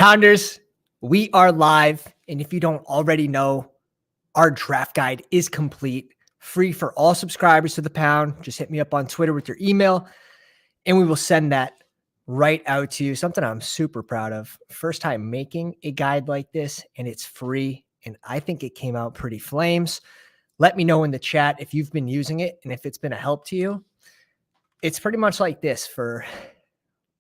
Pounders, we are live. And if you don't already know, our draft guide is complete, free for all subscribers to the Pound. Just hit me up on Twitter with your email, and we will send that right out to you. Something I'm super proud of. First time making a guide like this, and it's free. And I think it came out pretty flames. Let me know in the chat if you've been using it and if it's been a help to you. It's pretty much like this for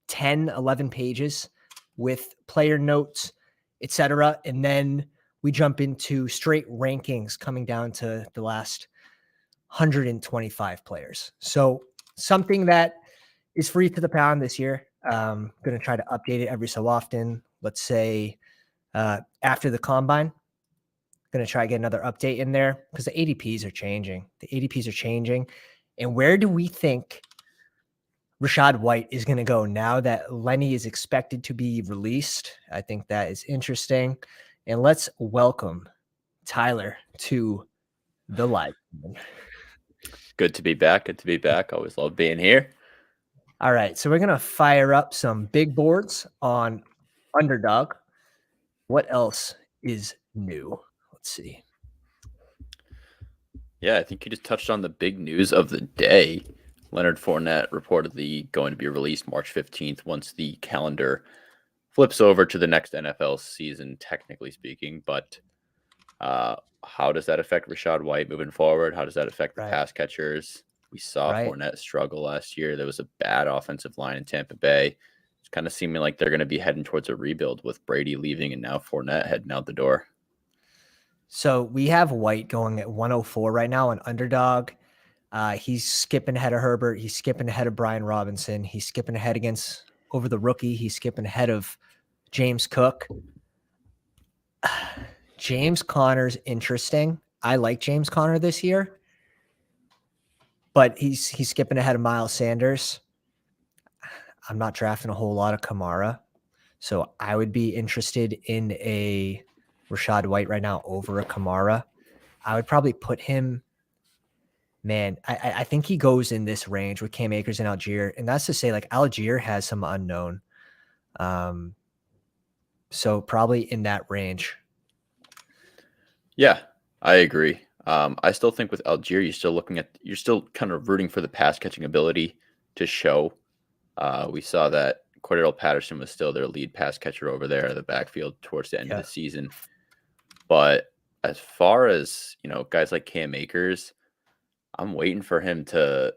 10, 11 pages with player notes, etc. And then we jump into straight rankings coming down to the last 125 players. So something that is free to the Pound this year. Going to try to update it every so often. Let's say after the combine, going to try to get another update in there because the ADPs are changing. The ADPs are changing. And where do we think Rachaad White is going to go now that Lenny is expected to be released? I think that is interesting. And let's welcome Tyler to the live. Good to be back. Good to be back. Always love being here. All right. So we're going to fire up some big boards on Underdog. What else is new? Let's see. Yeah, I think you just touched on the big news of the day. Leonard Fournette reportedly going to be released March 15th once the calendar flips over to the next NFL season, technically speaking. But how does that affect Rachaad White moving forward? How does that affect the pass catchers? We saw Fournette struggle last year. There was a bad offensive line in Tampa Bay. It's kind of seeming like they're going to be heading towards a rebuild with Brady leaving and now Fournette heading out the door. So we have White going at 104 right now on Underdog. He's skipping ahead of Herbert. He's skipping ahead of Brian Robinson. He's skipping ahead over the rookie. He's skipping ahead of James Cook. James Conner's interesting. I like James Conner this year, but he's skipping ahead of Miles Sanders. I'm not drafting a whole lot of Kamara, so I would be interested in a Rachaad White right now over a Kamara. I would probably put him. Man, I think he goes in this range with Cam Akers and Algier, and that's to say, like Algier has some unknown, so probably in that range. Yeah, I agree. I still think with Algier, you're still kind of rooting for the pass catching ability to show. We saw that Cordell Patterson was still their lead pass catcher over there in the backfield towards the end of the season. But as far as, guys like Cam Akers, I'm waiting for him to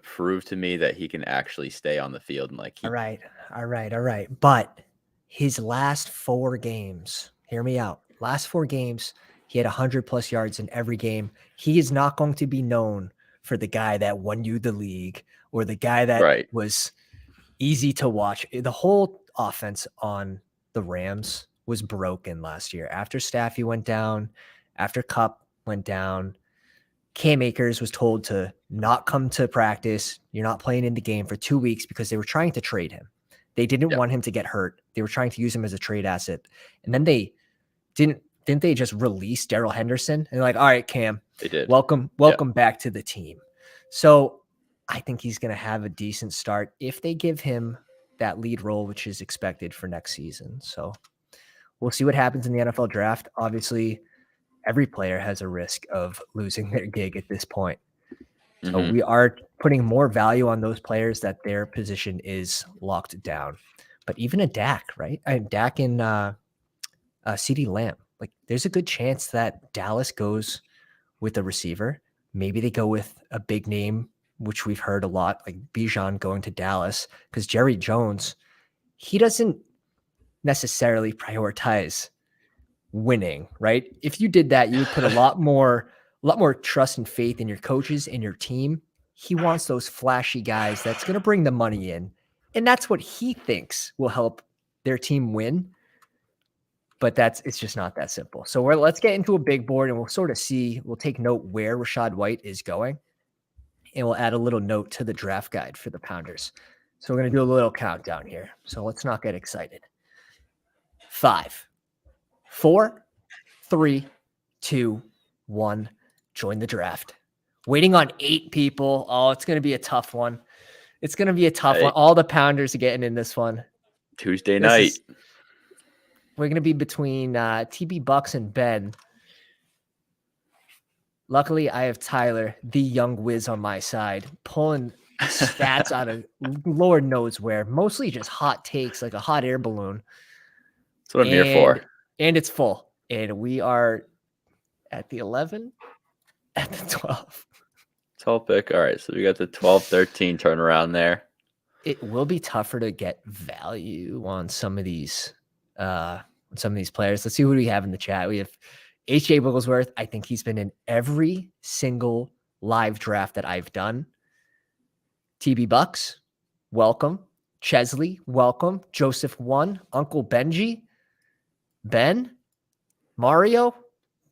prove to me that he can actually stay on the field. And All right. But his last 4 games, hear me out. Last 4 games, he had 100+ yards in every game. He is not going to be known for the guy that won you the league or the guy that was easy to watch. The whole offense on the Rams was broken last year. After Staffy went down, after Kupp went down, Cam Akers was told to not come to practice. You're not playing in the game for 2 weeks because they were trying to trade him. They didn't want him to get hurt. They were trying to use him as a trade asset. And then they didn't they just release Darrell Henderson? And they're like, all right, Cam, they did. Welcome back to the team. So I think he's going to have a decent start if they give him that lead role, which is expected for next season. So we'll see what happens in the NFL draft. Obviously, every player has a risk of losing their gig at this point. So we are putting more value on those players that their position is locked down. But even a Dak, right? Dak and CeeDee Lamb, like there's a good chance that Dallas goes with a receiver. Maybe they go with a big name, which we've heard a lot, like Bijan going to Dallas, because Jerry Jones, he doesn't necessarily prioritize winning, right? If you did that, you would put a lot more trust and faith in your coaches and your team. He wants those flashy guys that's going to bring the money in. And that's what he thinks will help their team win. But it's just not that simple. So let's get into a big board and we'll take note where Rachaad White is going. And we'll add a little note to the draft guide for the Pounders. So we're going to do a little countdown here. So let's not get excited. 5, 4, 3, 2, 1. Join the draft. Waiting on 8 people. Oh, it's going to be a tough one. It's going to be a tough one. All the Pounders are getting in this one. Tuesday night. We're going to be between TB Bucks and Ben. Luckily, I have Tyler, the young whiz, on my side, pulling stats out of Lord knows where, mostly just hot takes, like a hot air balloon. That's what I'm here for. And it's full. And we are at the 11, at the 12. 12 pick. All right, so we got the 12-13 turnaround there. It will be tougher to get value on some of these players. Let's see who we have in the chat. We have H.J. Wigglesworth. I think he's been in every single live draft that I've done. TB Bucks, welcome. Chesley, welcome. Joseph 1, Uncle Benji, Ben, Mario.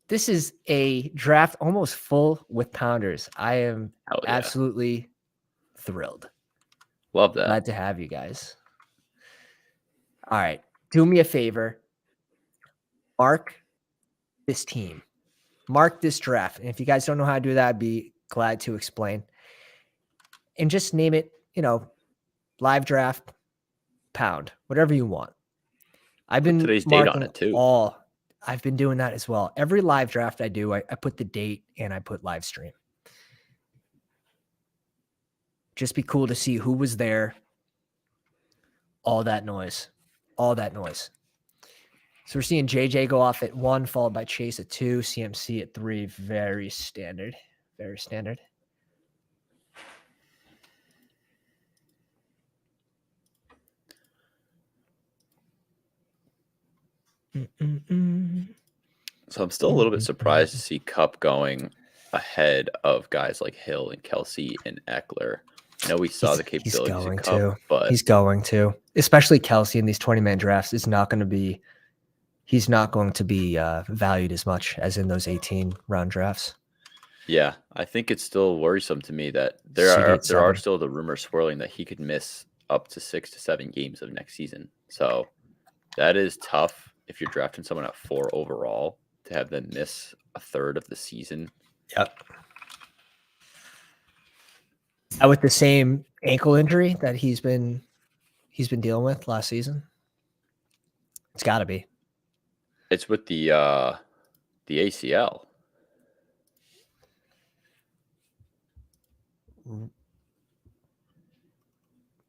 This is a draft almost full with pounders. I am absolutely thrilled. Love that. Glad to have you guys. All right. Do me a favor. Mark this team. Mark this draft. And if you guys don't know how to do that, I'd be glad to explain. And just name it, live draft, pound, whatever you want. I've been today's date on it too. I've been doing that as well. Every live draft I do, I put the date and I put live stream. Just be cool to see who was there. All that noise. So we're seeing JJ go off at 1, followed by Chase at 2, CMC at 3. Very standard. Very standard. So I'm still a little bit surprised to see Cup going ahead of guys like Hill and Kelsey and Eckler. I know we saw the capabilities of Cup, but he's going to, especially Kelsey in these 20-man drafts, he's not going to be valued as much as in those 18-round drafts. Yeah, I think it's still worrisome to me that there are still the rumors swirling that he could miss up to 6 to 7 games of next season. So that is tough if you're drafting someone at 4 overall to have them miss a third of the season. Yep. With the same ankle injury that he's been dealing with last season, it's got to be. It's with the ACL.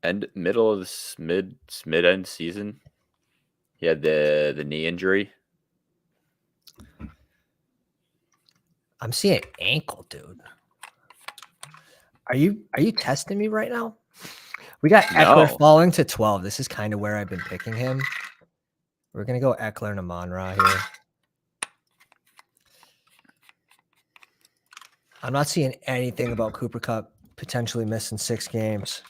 And middle of the mid-end season, he had the knee injury. I'm seeing ankle, dude. Are you testing me right now? We got Eckler falling to 12. This is kind of where I've been picking him. We're gonna go Eckler and Amon-Ra here. I'm not seeing anything about Cooper Kupp potentially missing 6 games.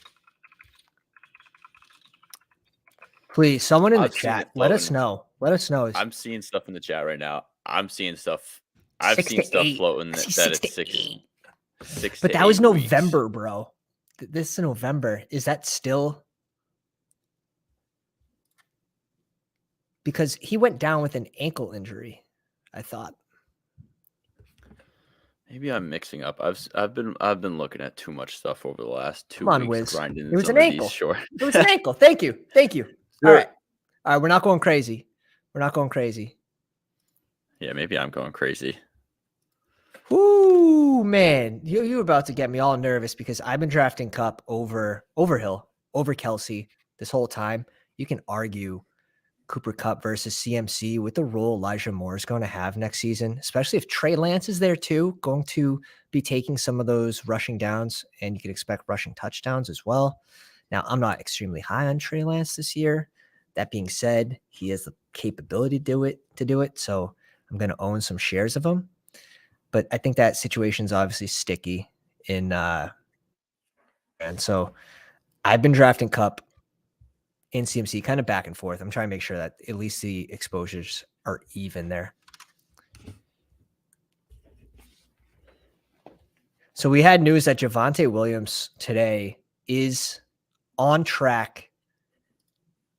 Please, someone in the chat, let us know. Let us know. I'm seeing stuff in the chat right now. I've seen stuff floating that it's 6 but that was November, weeks. Bro. This is November. Is that still? Because he went down with an ankle injury, I thought. Maybe I'm mixing up. I've been looking at too much stuff over the last 2 weeks. Wiz. Grinding it was an ankle. It was an ankle. Thank you. All right. We're not going crazy. Yeah, maybe I'm going crazy. Ooh, man, you were about to get me all nervous because I've been drafting Kupp over Hill, over Kelsey this whole time. You can argue Cooper Kupp versus CMC with the role Elijah Moore is going to have next season, especially if Trey Lance is there too, going to be taking some of those rushing downs, and you can expect rushing touchdowns as well. Now, I'm not extremely high on Trey Lance this year. That being said, he has the capability to do it. So I'm going to own some shares of him. But I think that situation is obviously sticky and so I've been drafting Kupp in CMC kind of back and forth. I'm trying to make sure that at least the exposures are even there. So we had news that Javonte Williams today is on track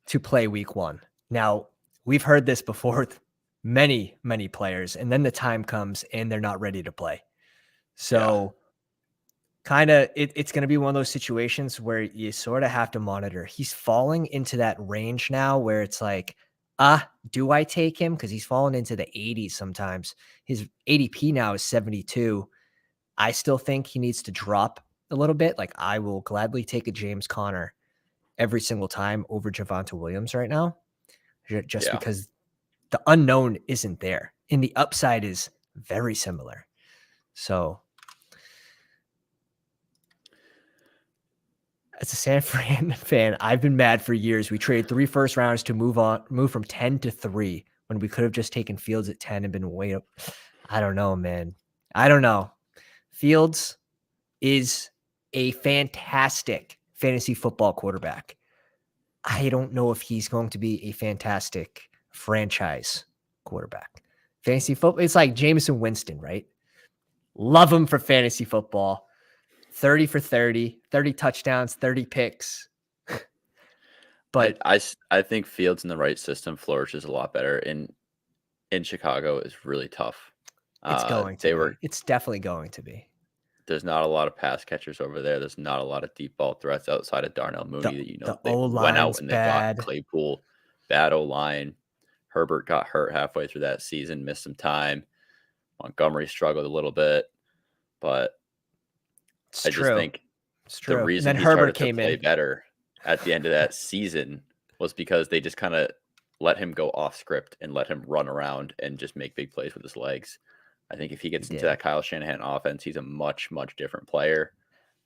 to play week 1. Now, we've heard this before with many players, and then the time comes and they're not ready to play. So it's going to be one of those situations where you sort of have to monitor. He's falling into that range now where it's like, do I take him? Because he's fallen into the 80s sometimes. His ADP now is 72. I still think he needs to drop a little bit. Like, I will gladly take a James Conner every single time over Javonte Williams right now, just because the unknown isn't there and the upside is very similar. So as a San Fran fan, I've been mad for years. We traded 3 first rounds to move from 10 to 3 when we could have just taken Fields at 10 and been way up. I don't know, man. I don't know. Fields is a fantastic fantasy football quarterback. I don't know if he's going to be a fantastic franchise quarterback. Fantasy football, it's like Jameson Winston, right? Love him for fantasy football. 30 for 30, 30 touchdowns, 30 picks. But I think Fields in the right system flourishes a lot better. In Chicago is really tough. It's going to be. It's definitely going to be. There's not a lot of pass catchers over there. There's not a lot of deep ball threats outside of Darnell Mooney they went out and they got Claypool, bad O-line. Herbert got hurt halfway through that season, missed some time. Montgomery struggled a little bit, but I just think the reason he started to play better at the end of that season was because they just kind of let him go off script and let him run around and just make big plays with his legs. I think if he gets into that Kyle Shanahan offense, he's a much, much different player.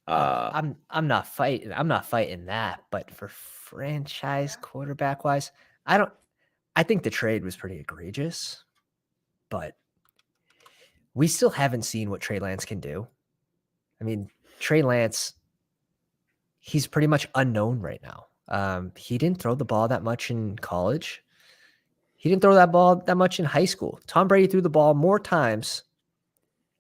I'm not fighting that, but for franchise quarterback wise, I think the trade was pretty egregious, but we still haven't seen what Trey Lance can do. I mean, Trey Lance, he's pretty much unknown right now. He didn't throw the ball that much in college. He didn't throw that ball that much in high school. Tom Brady threw the ball more times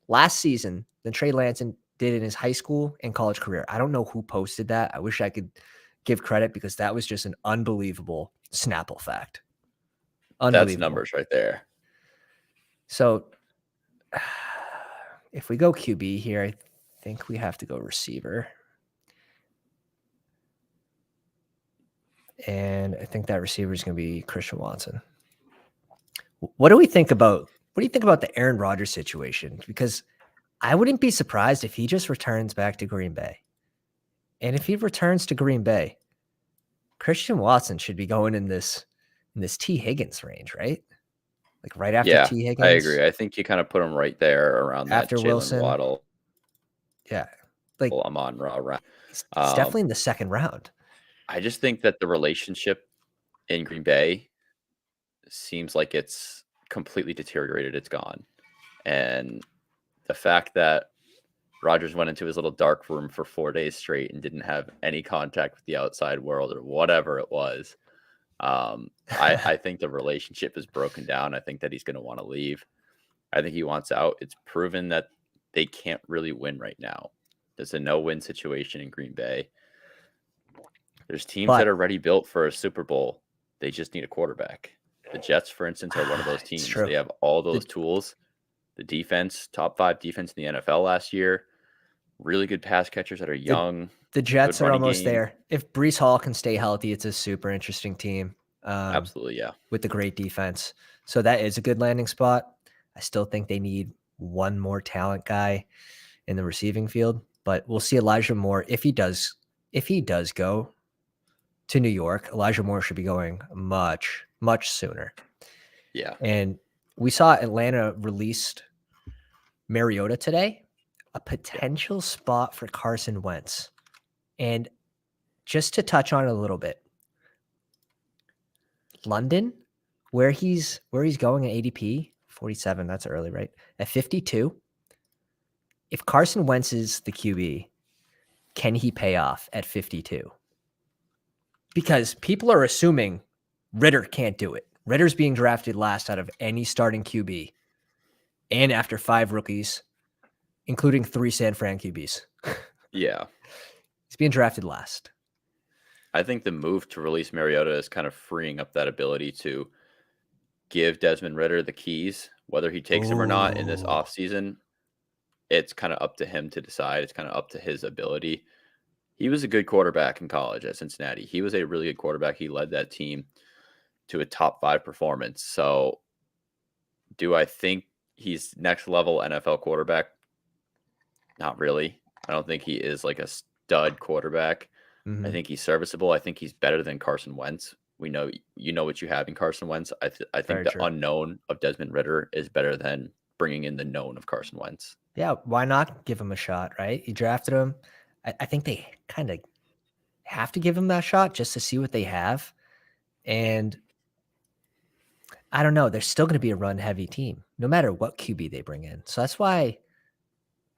last season than Trey Lance did in his high school and college career. I don't know who posted that. I wish I could give credit because that was just an unbelievable Snapple fact. That's numbers right there. So if we go QB here, I think we have to go receiver. And I think that receiver is going to be Christian Watson. What do you think about the Aaron Rodgers situation? Because I wouldn't be surprised if he just returns back to Green Bay. And if he returns to Green Bay, Christian Watson should be going in this T. Higgins range, right? Like right after T. Higgins. I agree. I think you kind of put him right there around after that Wilson. Waddle. Yeah. Like Amon-Ra round. It's definitely in the second round. I just think that the relationship in Green Bay seems like it's completely deteriorated. It's gone. And the fact that Rodgers went into his little dark room for 4 days straight and didn't have any contact with the outside world or whatever it was, I think the relationship is broken down. I think that he's going to want to leave. I think he wants out. It's proven that they can't really win right now. There's a no-win situation in Green Bay. There's teams that are already built for a Super Bowl. They just need a quarterback. The Jets, for instance, are one of those teams. They have all those tools. The defense, top 5 defense in the NFL last year. Really good pass catchers that are young. The Jets are almost there. If Breece Hall can stay healthy, it's a super interesting team. Absolutely, yeah. With the great defense. So that is a good landing spot. I still think they need one more talent guy in the receiving field, but we'll see Elijah Moore. If he does go to New York, Elijah Moore should be going much, much sooner. Yeah. And we saw Atlanta released Mariota today, a potential spot for Carson Wentz. And just to touch on it a little bit, London, where he's going at ADP, 47, that's early, right? At 52, if Carson Wentz is the QB, can he pay off at 52? Because people are assuming Ritter can't do it. Ritter's being drafted last out of any starting QB, and after 5 rookies, including 3 San Fran QBs. Yeah. He's being drafted last. I think the move to release Mariota is kind of freeing up that ability to give Desmond Ritter the keys, whether he takes them or not in this offseason. it's kind of up to him to decide. It's kind of up to his ability. He was a good quarterback in college at Cincinnati. He was a really good quarterback. He led that team to a top 5 performance. So do I think he's next level NFL quarterback? Not really. I don't think he is like a stud quarterback. I think he's serviceable. I think he's better than Carson Wentz. We know what you have in Carson Wentz. I think Very the true. unknown of Desmond Ritter is better than bringing in the known of Carson Wentz. Yeah, why not give him a shot, right? You drafted him. I think they kind of have to give him that shot just to see what they have. And I don't know. They're still going to be a run-heavy team, no matter what QB they bring in. So that's why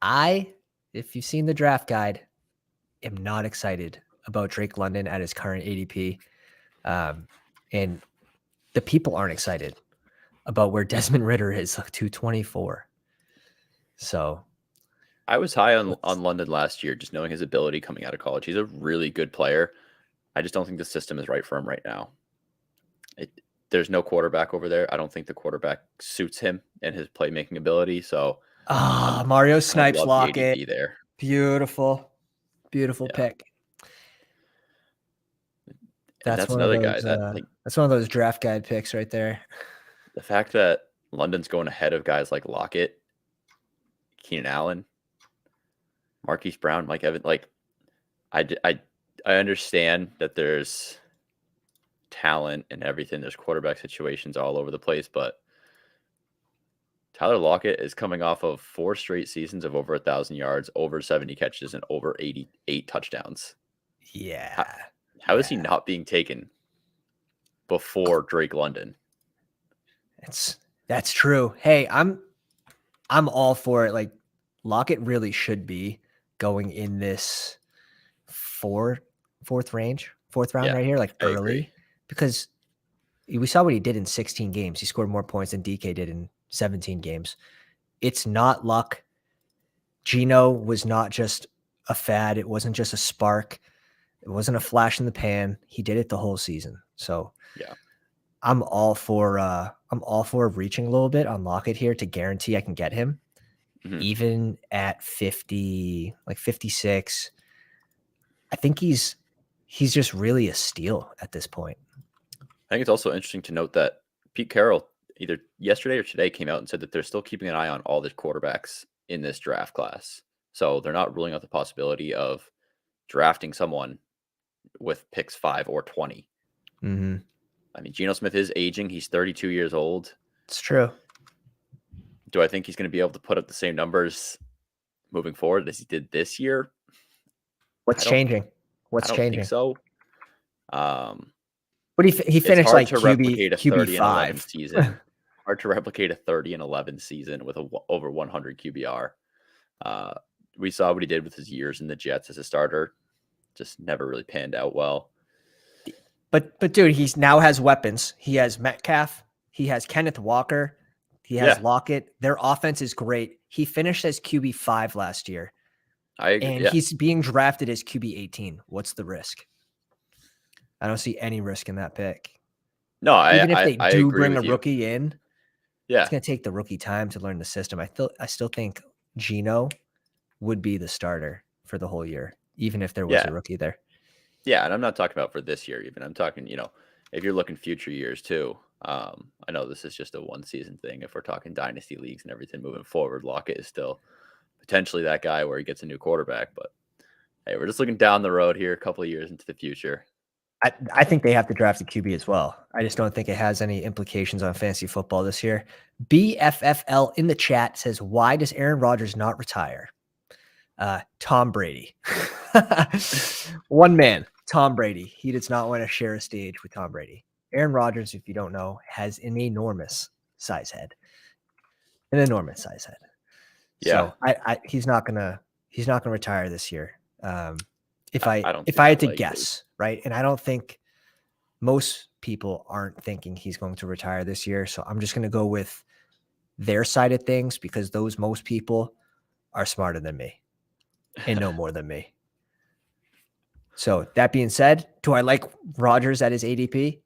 if you've seen the draft guide, am not excited about Drake London at his current ADP. And the people aren't excited about where Desmond Ritter is, 224. So I was high on London last year, just knowing his ability coming out of college. He's a really good player. I just don't think the system is right for him right now. There's no quarterback over there. I don't think the quarterback suits him and his playmaking ability. So Mario Snipes love Lockett. the ADP there. Beautiful pick. That's one another of those, guy that's one of those draft guide picks right there. The fact that London's going ahead of guys like Lockett, Keenan Allen, Marquise Brown, Mike Evans, I understand that there's talent and everything. There's quarterback situations all over the place, but Tyler Lockett is coming off of 4 straight seasons of over 1,000 yards, over 70 catches, and over 88 touchdowns. Yeah. How is he not being taken before Drake London? That's true. Hey, I'm all for it. Like, Lockett really should be going in this fourth round right here, like early, because we saw what he did in 16 games. He scored more points than DK did in 17 games. It's not luck. Geno was not just a fad. It wasn't just a spark. It wasn't a flash in the pan. He did it the whole season. So yeah, I'm all for reaching a little bit on Lockett here to guarantee I can get him. Even at 50, like 56. I think he's just really a steal at this point. I think it's also interesting to note that Pete Carroll either yesterday or today came out and said that they're still keeping an eye on all the quarterbacks in this draft class. So they're not ruling out the possibility of drafting someone with picks 5 or 20. I mean, Geno Smith is aging. He's 32 years old. It's true. Do I think he's going to be able to put up the same numbers moving forward as he did this year? What's changing? I don't think so. But he finished like QB 5 season. Hard to replicate a 30-11 season with over 100 QBR. We saw what he did with his years in the Jets as a starter. Just never really panned out well. But dude, he now has weapons. He has Metcalf. He has Kenneth Walker. He has Lockett. Their offense is great. He finished as QB 5 last year. I agree. And he's being drafted as QB 18. What's the risk? I don't see any risk in that pick. No, even if they do bring a you. rookie in, yeah, it's going to take the rookie time to learn the system. I still think Geno would be the starter for the whole year, even if there was a rookie there. Yeah, and I'm not talking about for this year even. I'm talking, if you're looking future years too. I know this is just a one-season thing. If we're talking dynasty leagues and everything moving forward, Lockett is still potentially that guy where he gets a new quarterback. But hey, we're just looking down the road here, a couple of years into the future. I think they have to draft a QB as well. I just don't think it has any implications on fantasy football this year. BFFL in the chat says, why does Aaron Rodgers not retire? Tom Brady. One man, Tom Brady. He does not want to share a stage with Tom Brady. Aaron Rodgers, if you don't know, has an enormous size head. An enormous size head. Yeah. So he's not gonna retire this year. If I had to guess, right? And I don't think most people aren't thinking he's going to retire this year. So I'm just going to go with their side of things because those most people are smarter than me and know more than me. So that being said, do I like Rodgers at his ADP?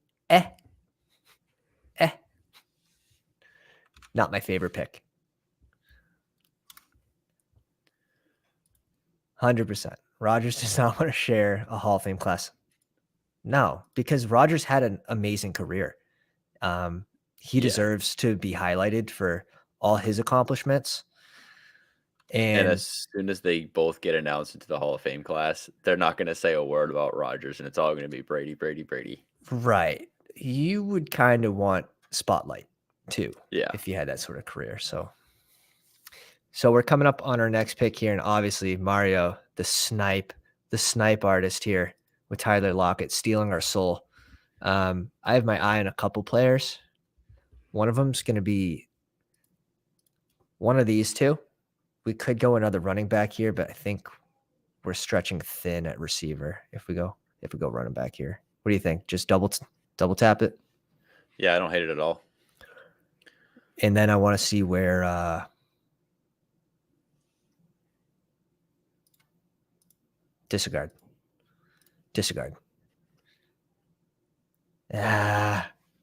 Not my favorite pick. 100%. Rodgers does not want to share a Hall of Fame class. No, because Rodgers had an amazing career. He deserves to be highlighted for all his accomplishments. And And as soon as they both get announced into the Hall of Fame class, they're not going to say a word about Rodgers, and it's all going to be Brady, Brady, Brady. right, you would kind of want spotlight too, Yeah. if you had that sort of career. So we're coming up on our next pick here, and obviously Mario, the snipe artist here with Tyler Lockett stealing our soul. I have my eye on a couple players. One of them's going to be one of these two. We could go another running back here, but I think we're stretching thin at receiver if we go running back here. What do you think? Just double tap it? Yeah, I don't hate it at all. And then I want to see where disregard.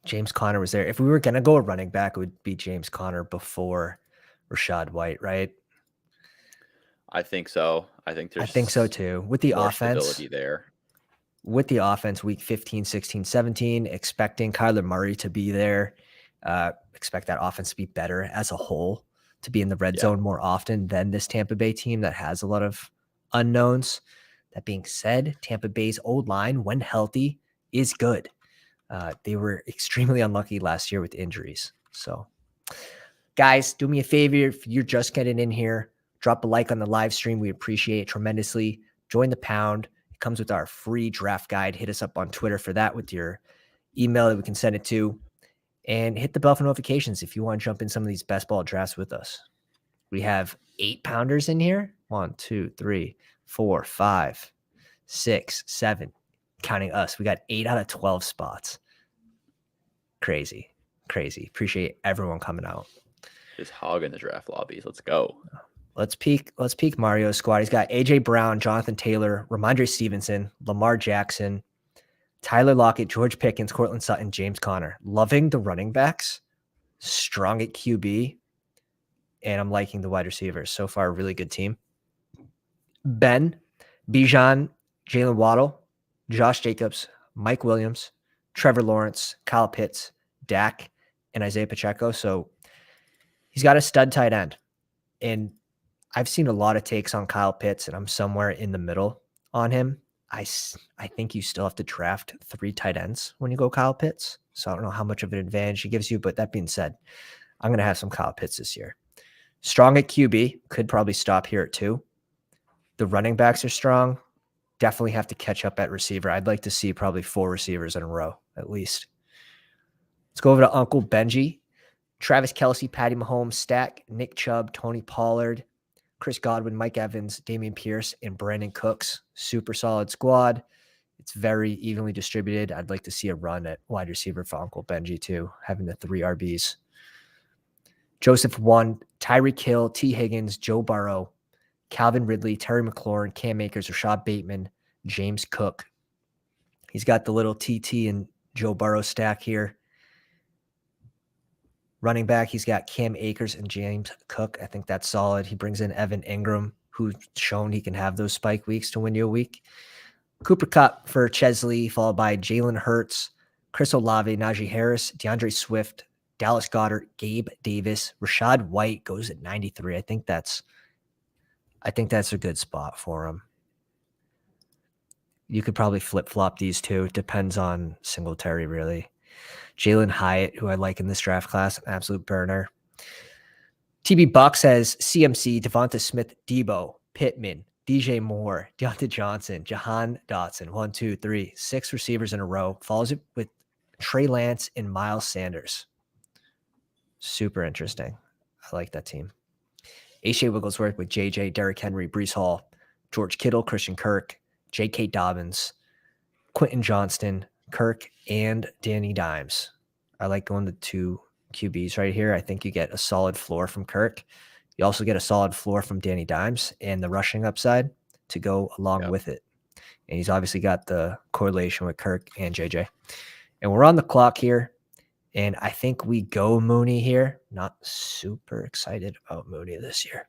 James Conner was there. If we were going to go a running back, it would be James Conner before Rashad White, right? I think so. I think so too. With the more offense stability there. With the offense, week 15, 16, 17, expecting Kyler Murray to be there. Expect that offense to be better as a whole, to be in the red zone more often than this Tampa Bay team that has a lot of unknowns. That being said, Tampa Bay's old line, when healthy, is good. They were extremely unlucky last year with injuries. So, guys, do me a favor. If you're just getting in here, drop a like on the live stream. We appreciate it tremendously. Join the pound. It comes with our free draft guide. Hit us up on Twitter for that with your email that we can send it to. And hit the bell for notifications if you want to jump in some of these best ball drafts with us. We have 8-pounders in here. 1, 2, 3, 4, 5, 6, 7. Counting us. We got 8 out of 12 spots. Crazy. Appreciate everyone coming out. Just hogging the draft lobbies. Let's go. Let's peek Mario's squad. He's got AJ Brown, Jonathan Taylor, Ramondre Stevenson, Lamar Jackson, Tyler Lockett, George Pickens, Cortland Sutton, James Conner. Loving the running backs, strong at QB, and I'm liking the wide receivers. So far, a really good team. Ben, Bijan, Jalen Waddle, Josh Jacobs, Mike Williams, Trevor Lawrence, Kyle Pitts, Dak, and Isaiah Pacheco. So he's got a stud tight end. And I've seen a lot of takes on Kyle Pitts, and I'm somewhere in the middle on him. I think you still have to draft 3 tight ends when you go Kyle Pitts. So I don't know how much of an advantage he gives you. But that being said, I'm going to have some Kyle Pitts this year. Strong at QB. Could probably stop here at 2. The running backs are strong. Definitely have to catch up at receiver. I'd like to see probably 4 receivers in a row at least. Let's go over to Uncle Benji. Travis Kelce, Patty Mahomes, Stack, Nick Chubb, Tony Pollard, Chris Godwin, Mike Evans, Damian Pierce, and Brandon Cooks. Super solid squad. It's very evenly distributed. I'd like to see a run at wide receiver for Uncle Benji too, having the 3 RBs. Joseph 1, Tyreek Hill, T. Higgins, Joe Burrow, Calvin Ridley, Terry McLaurin, Cam Akers, Rashad Bateman, James Cook. He's got the little TT and Joe Burrow stack here. Running back, he's got Cam Akers and James Cook. I think that's solid. He brings in Evan Ingram, who's shown he can have those spike weeks to win you a week. Cooper Kupp for Chesley, followed by Jalen Hurts, Chris Olave, Najee Harris, DeAndre Swift, Dallas Goedert, Gabe Davis, Rashad White goes at 93. I think that's a good spot for him. You could probably flip-flop these two. It depends on Singletary, really. Jalen Hyatt, who I like in this draft class, an absolute burner. TB Buck says CMC, Devonta Smith, Debo, Pittman, DJ Moore, Deontay Johnson, Jahan Dotson. 1, 2, 3, 6 receivers in a row. Follows it with Trey Lance and Miles Sanders. Super interesting. I like that team. A.J. Wigglesworth with JJ, Derrick Henry, Breece Hall, George Kittle, Christian Kirk, J.K. Dobbins, Quentin Johnston, Kirk, and Danny Dimes. I like going to 2 QBs right here. I think you get a solid floor from Kirk. You also get a solid floor from Danny Dimes and the rushing upside to go along with it. And he's obviously got the correlation with Kirk and JJ. And we're on the clock here. And I think we go Mooney here. Not super excited about Mooney this year.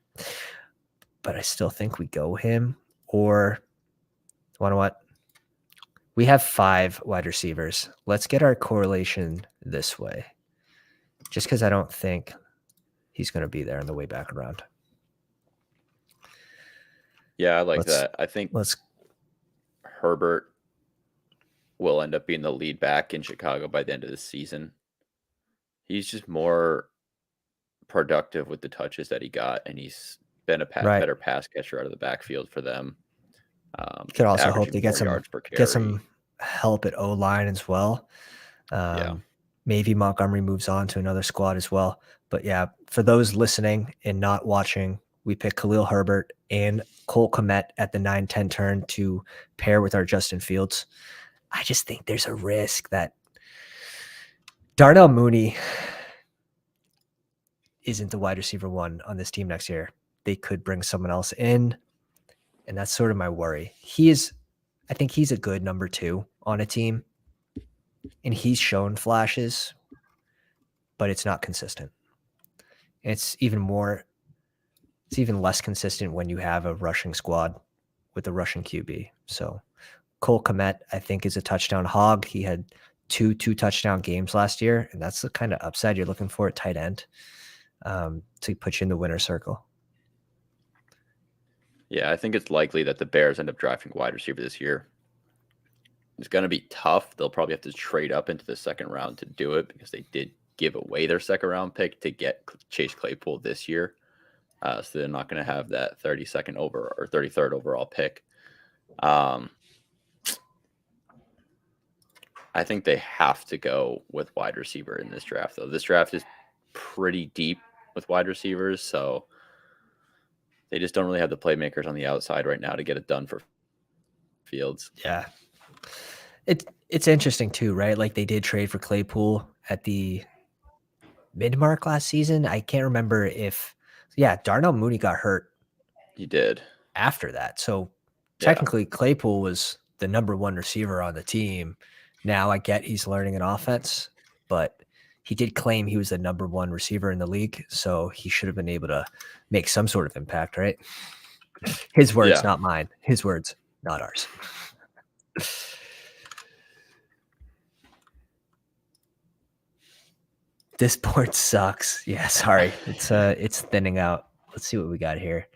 But I still think we go him. Or, you know what? We have 5 wide receivers. Let's get our correlation this way. Just because I don't think he's going to be there on the way back around. Yeah, I like that. I think Herbert will end up being the lead back in Chicago by the end of the season. He's just more productive with the touches that he got, and he's been a better pass catcher out of the backfield for them. You could also hope Averaging they more yards per get carry. some help at O-line as well. Maybe Montgomery moves on to another squad as well. But yeah, for those listening and not watching, we picked Khalil Herbert and Cole Kmet at the 9-10 turn to pair with our Justin Fields. I just think there's a risk that Darnell Mooney isn't the wide receiver 1 on this team next year. They could bring someone else in, and that's sort of my worry. I think he's a good number 2 on a team, and he's shown flashes, but it's not consistent. It's even less consistent when you have a rushing squad with a rushing QB. So Cole Kmet, I think, is a touchdown hog. He had 2 touchdown games last year, and that's the kind of upside you're looking for at tight end to put you in the winner's circle. Yeah, I think it's likely that the Bears end up drafting wide receiver this year. It's going to be tough. They'll probably have to trade up into the second round to do it because they did give away their second round pick to get Chase Claypool this year. So they're not going to have that 32nd or 33rd overall pick. I think they have to go with wide receiver in this draft, though. This draft is pretty deep with wide receivers, so they just don't really have the playmakers on the outside right now to get it done for Fields. Yeah. It's interesting too, right? Like they did trade for Claypool at the mid-mark last season. I can't remember Darnell Mooney got hurt. He did. After that. So technically Claypool was the number 1 receiver on the team. Now I get he's learning an offense, but he did claim he was the number 1 receiver in the league. So he should have been able to make some sort of impact, right? His words, not mine. His words, not ours. This board sucks. Yeah, sorry. It's thinning out. Let's see what we got here.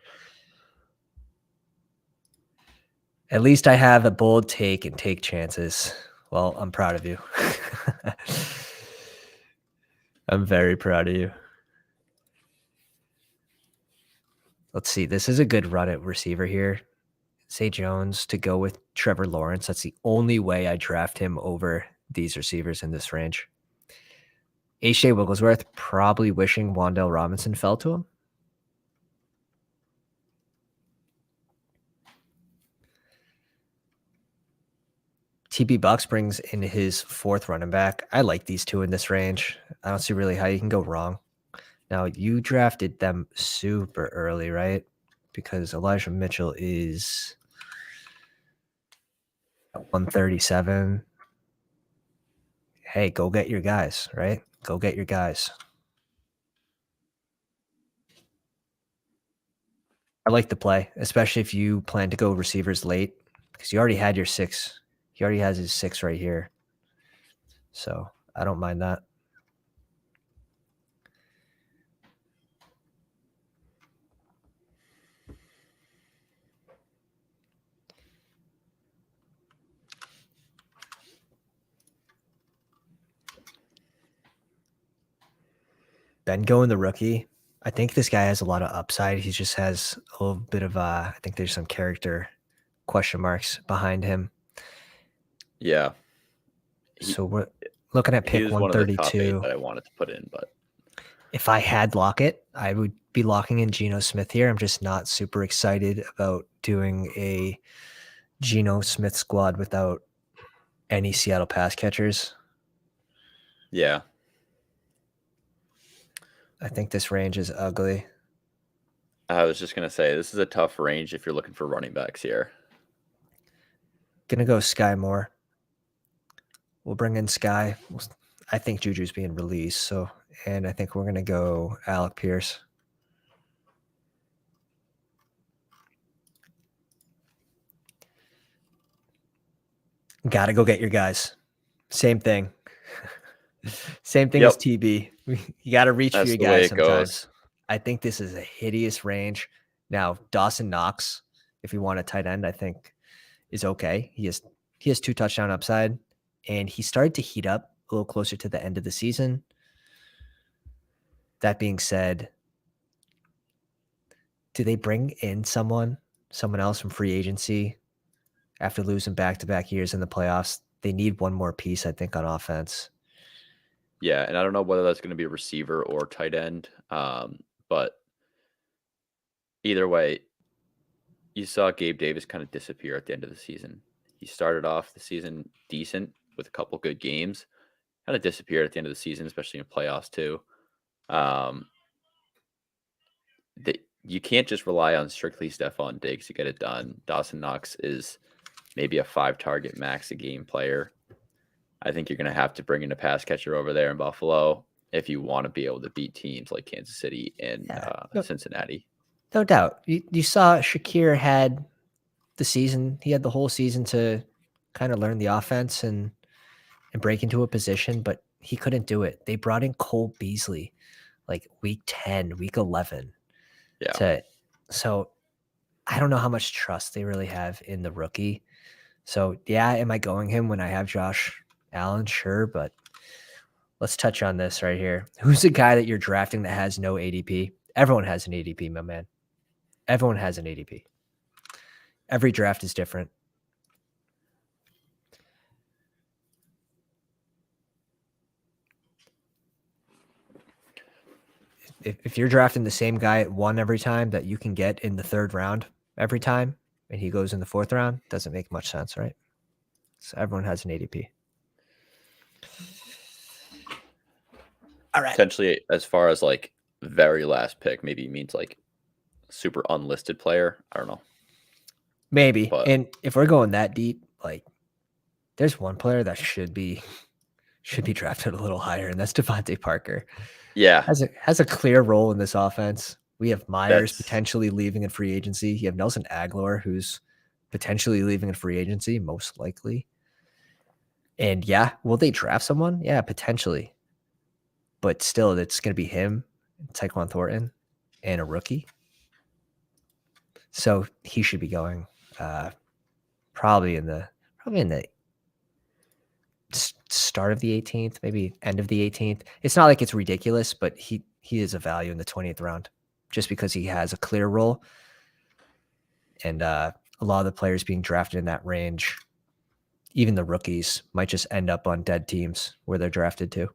At least I have a bold take and take chances. Well, I'm proud of you. I'm very proud of you. Let's see. This is a good run at receiver here. Zay Jones to go with Trevor Lawrence. That's the only way I draft him over these receivers in this range. H.J. Wigglesworth probably wishing Wan'Dale Robinson fell to him. TB Bucks brings in his 4th running back. I like these 2 in this range. I don't see really how you can go wrong. Now, you drafted them super early, right? Because Elijah Mitchell is 137. Hey, go get your guys, right? Go get your guys. I like the play, especially if you plan to go receivers late, because you already had your 6. He already has his 6 right here. So I don't mind that. Ben going the rookie. I think this guy has a lot of upside. He just has a little bit of I think there's some character question marks behind him. Yeah. So we're looking at pick 132. One of the top 8 that I wanted to put in, but if I had Lockett, I would be locking in Geno Smith here. I'm just not super excited about doing a Geno Smith squad without any Seattle pass catchers. Yeah. I think this range is ugly. I was just going to say, this is a tough range if you're looking for running backs here. Gonna go Sky Moore. We'll bring in Sky. I think Juju's being released, and I think we're gonna go Alec Pierce. Gotta go get your guys. Same thing. Same thing as Yep, TB. You got to reach for that's your the way guys it goes. sometimes. I think this is a hideous range. Now, Dawson Knox, if you want a tight end, I think is okay. He has 2 touchdown upside, and he started to heat up a little closer to the end of the season. That being said, do they bring in someone else from free agency after losing back-to-back years in the playoffs? They need one more piece, I think, on offense. Yeah, and I don't know whether that's going to be a receiver or tight end, but either way, you saw Gabe Davis kind of disappear at the end of the season. He started off the season decent with a couple good games, kind of disappeared at the end of the season, especially in playoffs too. Um, you can't just rely on strictly Stephon Diggs to get it done. Dawson Knox is maybe a 5-target max a game player. I think you're going to have to bring in a pass catcher over there in Buffalo if you want to be able to beat teams like Kansas City and Yeah, Cincinnati. no doubt. You saw Shakir had the season. He had the whole season to kind of learn the offense and break into a position, but he couldn't do it. They brought in Cole Beasley like week 10, week 11 Yeah. so I don't know how much trust they really have in the rookie. So yeah, am I going him when I have Josh Allen? Sure, but let's touch on this right here. Who's the guy that you're drafting that has no ADP? Everyone has an ADP, my man. Everyone has an ADP. Every draft is different. If you're drafting the same guy at 1 every time that you can get in the 3rd round every time, and he goes in the 4th round, doesn't make much sense, right? So everyone has an ADP. All right. Potentially, as far as like very last pick, maybe means like super unlisted player. I don't know. Maybe. But And if we're going that deep, like there's one player that should be drafted a little higher, and that's Devontae Parker. yeah, Has a clear role in this offense. We have Myers that's potentially leaving in free agency. You have Nelson Aguilar, who's potentially leaving in free agency, most likely. And yeah, will they draft someone? Yeah, potentially. But still, it's going to be him, Tyquan Thornton, and a rookie. So he should be going probably in the start of the 18th, maybe end of the 18th. It's not like it's ridiculous, but he is a value in the 20th round just because he has a clear role. And a lot of the players being drafted in that range, even the rookies, might just end up on dead teams where they're drafted to.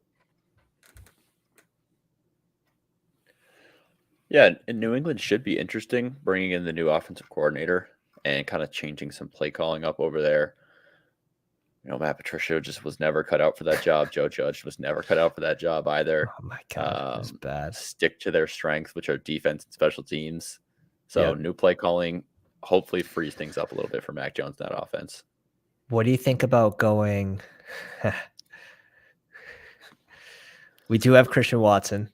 yeah. And New England should be interesting, bringing in the new offensive coordinator and kind of changing some play calling up over there. You know, Matt Patricia just was never cut out for that job. Joe Judge was never cut out for that job either. Oh my God, it's bad. Stick to their strengths, which are defense and special teams. So new play calling hopefully frees things up a little bit for Mac Jones in that offense. What do you think about going? We do have Christian Watson.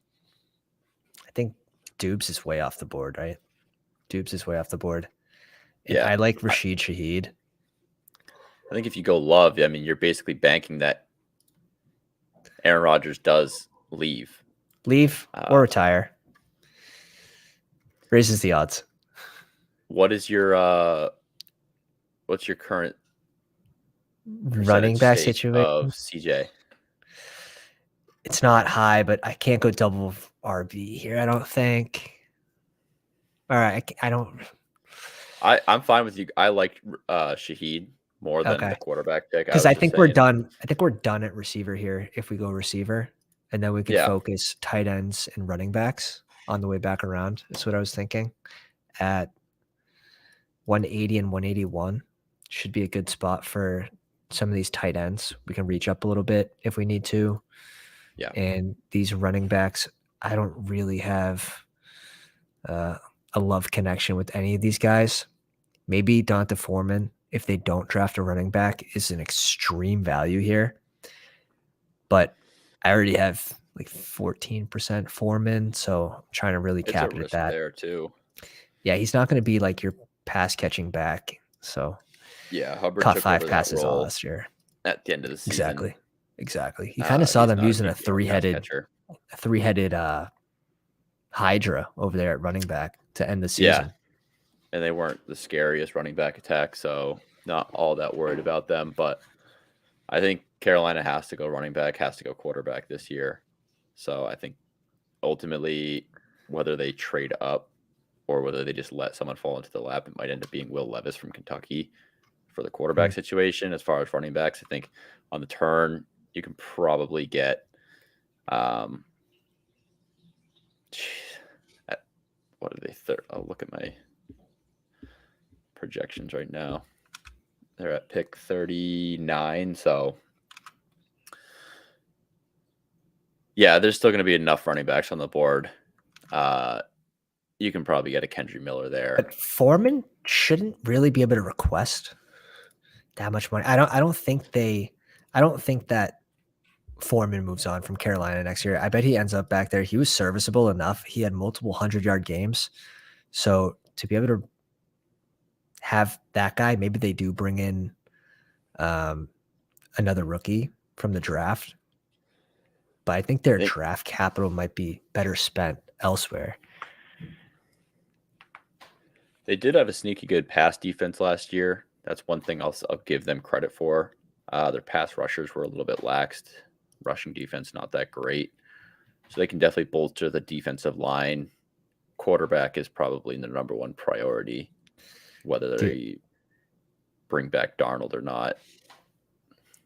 I think Dubes is way off the board, right? Dubes is way off the board. And Yeah. I like Rashid Shaheed. I think if you go Love, I mean, you're basically banking that Aaron Rodgers does leave. Leave or retire. Raises the odds. What's your current Running back situation of CJ? It's not high, but I can't go double RB here, I don't think. All right, I don't. I'm fine with you. I like Shaheed more than the quarterback pick. Because I think we're done. I think we're done at receiver here if we go receiver, and then we can focus tight ends and running backs on the way back around. That's what I was thinking. At 180 and 181 should be a good spot for some of these tight ends. We can reach up a little bit if we need to. Yeah. And these running backs, I don't really have a love connection with any of these guys. Maybe Donta Foreman, if they don't draft a running back, is an extreme value here. But I already have like 14% Foreman, so I'm trying to really cap it at that. There too. Yeah, he's not going to be like your pass catching back. So yeah, Hubbard caught took 5 over passes that all role. last year. at the end of the season. Exactly. You kind of saw He's them not using going a to be our pass catcher. three-headed Hydra over there at running back to end the Yeah, season. and they weren't the scariest running back attack, so not all that worried about them. But I think Carolina has to go running back, has to go quarterback this year. So I think ultimately, whether they trade up or whether they just let someone fall into the lap, it might end up being Will Levis from Kentucky for the quarterback situation. As far as running backs, I think on the turn, you can probably get what are they? I'll look at my projections right now. They're at pick 39, so yeah, there's still going to be enough running backs on the board. You can probably get a Kendry Miller there. But Foreman shouldn't really be able to request that much money. I don't think that Foreman moves on from Carolina next year. I bet he ends up back there. He was serviceable enough. He had multiple 100-yard games. So to be able to have that guy, maybe they do bring in another rookie from the draft. But I think their draft capital might be better spent elsewhere. They did have a sneaky good pass defense last year. That's one thing I'll give them credit for. Their pass rushers were a little bit laxed. Rushing defense not that great. So they can definitely bolster the defensive line. Quarterback is probably the number one priority, whether they bring back Darnold or not.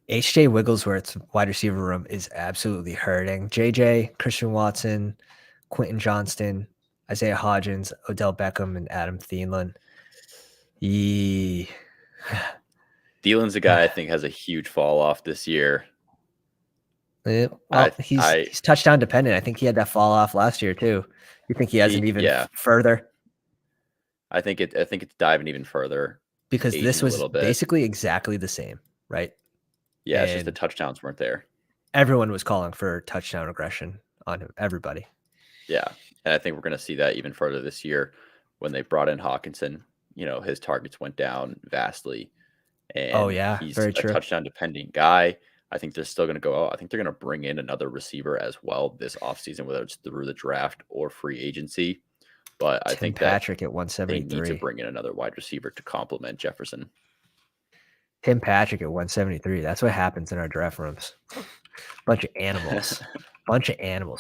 H.J. Wigglesworth's wide receiver room is absolutely hurting. J.J., Christian Watson, Quentin Johnston, Isaiah Hodgins, Odell Beckham, and Adam Thielen. Thielen's a guy I think has a huge fall off this year. Well, he's touchdown dependent. I think he had that fall off last year too. You think he has an even further? I think it's diving even further because this was basically exactly the same, right? Yeah, it's just the touchdowns weren't there. Everyone was calling for touchdown aggression on him. Everybody. Yeah, and I think we're going to see that even further this year when they brought in Hawkinson. You know, his targets went down vastly, and he's very a true. touchdown dependent guy. I think they're still going to go out. I think they're going to bring in another receiver as well this offseason, whether it's through the draft or free agency. But I think Patrick at 173. They need to bring in another wide receiver to complement Jefferson. Tim Patrick at 173. That's what happens in our draft rooms. Bunch of animals.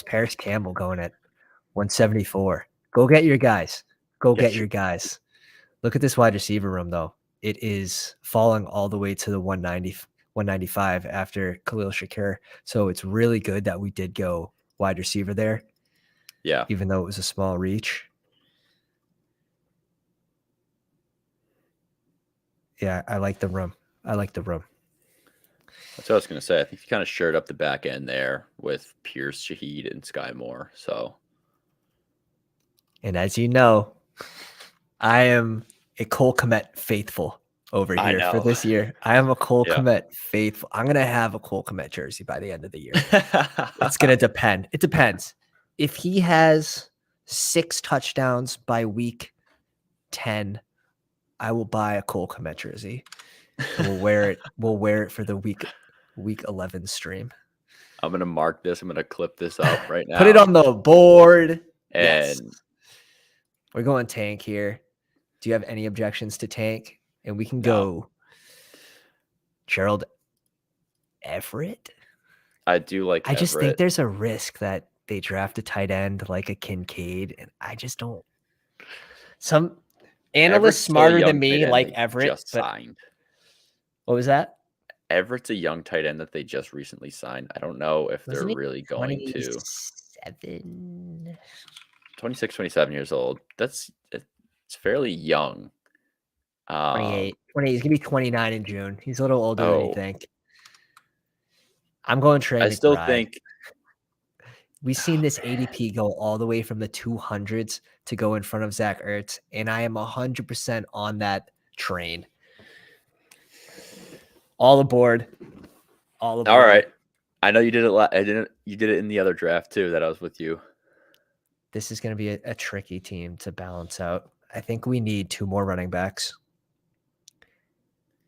Paris Campbell going at 174. Go get your guys. Get your guys. Look at this wide receiver room, though. It is falling all the way to the 195 after Khalil Shakir. So it's really good that we did go wide receiver there. Yeah. Even though it was a small reach. Yeah, I like the room. That's what I was going to say. I think he kind of shored up the back end there with Pierce, Shaheed, and Sky Moore. So, and as you know, I am a Cole Kmet faithful over here for this year. I am a Cole Kmet faithful. I'm going to have a Cole Kmet jersey by the end of the year. It's going to depend. It depends. If he has 6 touchdowns by week 10, I will buy a Cole Kmet jersey. And we'll wear it. We'll wear it for the week 11 stream. I'm gonna mark this. I'm gonna clip this up right now. Put it on the board. And yes. We're going Tank here. Do you have any objections to Tank? And we can go Gerald Everett. I do like. I just think there's a risk that they draft a tight end like a Kincaid, and I just don't. Some analysts smarter than me like Everett. Just signed. What was that? Everett's a young tight end that they just recently signed. I don't know if they're really going to. 26, 27 years old. It's fairly young. 28. He's gonna be 29 in June. He's a little older than you think. I'm going Trey McBride. I still think we've seen this ADP go all the way from the 200s to go in front of Zach Ertz, and I am 100% on that train. All aboard. All right. I know you did it. You did it in the other draft too that I was with you. This is going to be a tricky team to balance out. I think we need 2 more running backs.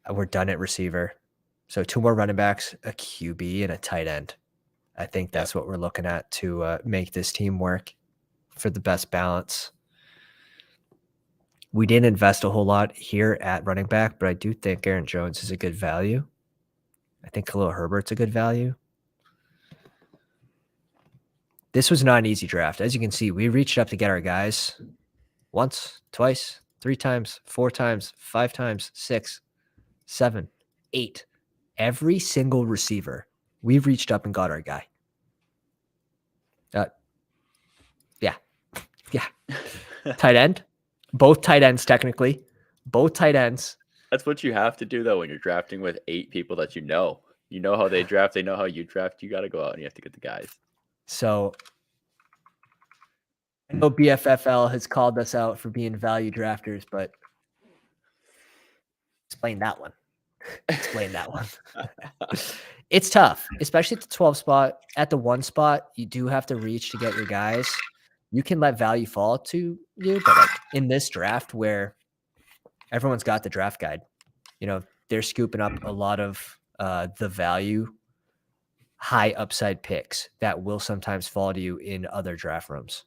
We're done at receiver. So 2 more running backs, a QB, and a tight end. I think that's Yep. what we're looking at to make this team work for the best balance. We didn't invest a whole lot here at running back, but I do think Aaron Jones is a good value. I think Khalil Herbert's a good value. This was not an easy draft. As you can see, we reached up to get our guys once, twice, 3 times, 4 times, 5 times, 6, 7, 8. Every single receiver, we reached up and got our guy. Yeah. Tight end. Both tight ends, technically. Both tight ends. That's what you have to do, though, when you're drafting with 8 people that you know. You know how they draft. They know how you draft. You got to go out and you have to get the guys. So I know BFFL has called us out for being value drafters, but explain that one. Explain that one. It's tough, especially at the 12 spot. At the 1 spot, you do have to reach to get your guys. You can let value fall to you, but like in this draft where everyone's got the draft guide, they're scooping up a lot of the value, high upside picks that will sometimes fall to you in other draft rooms.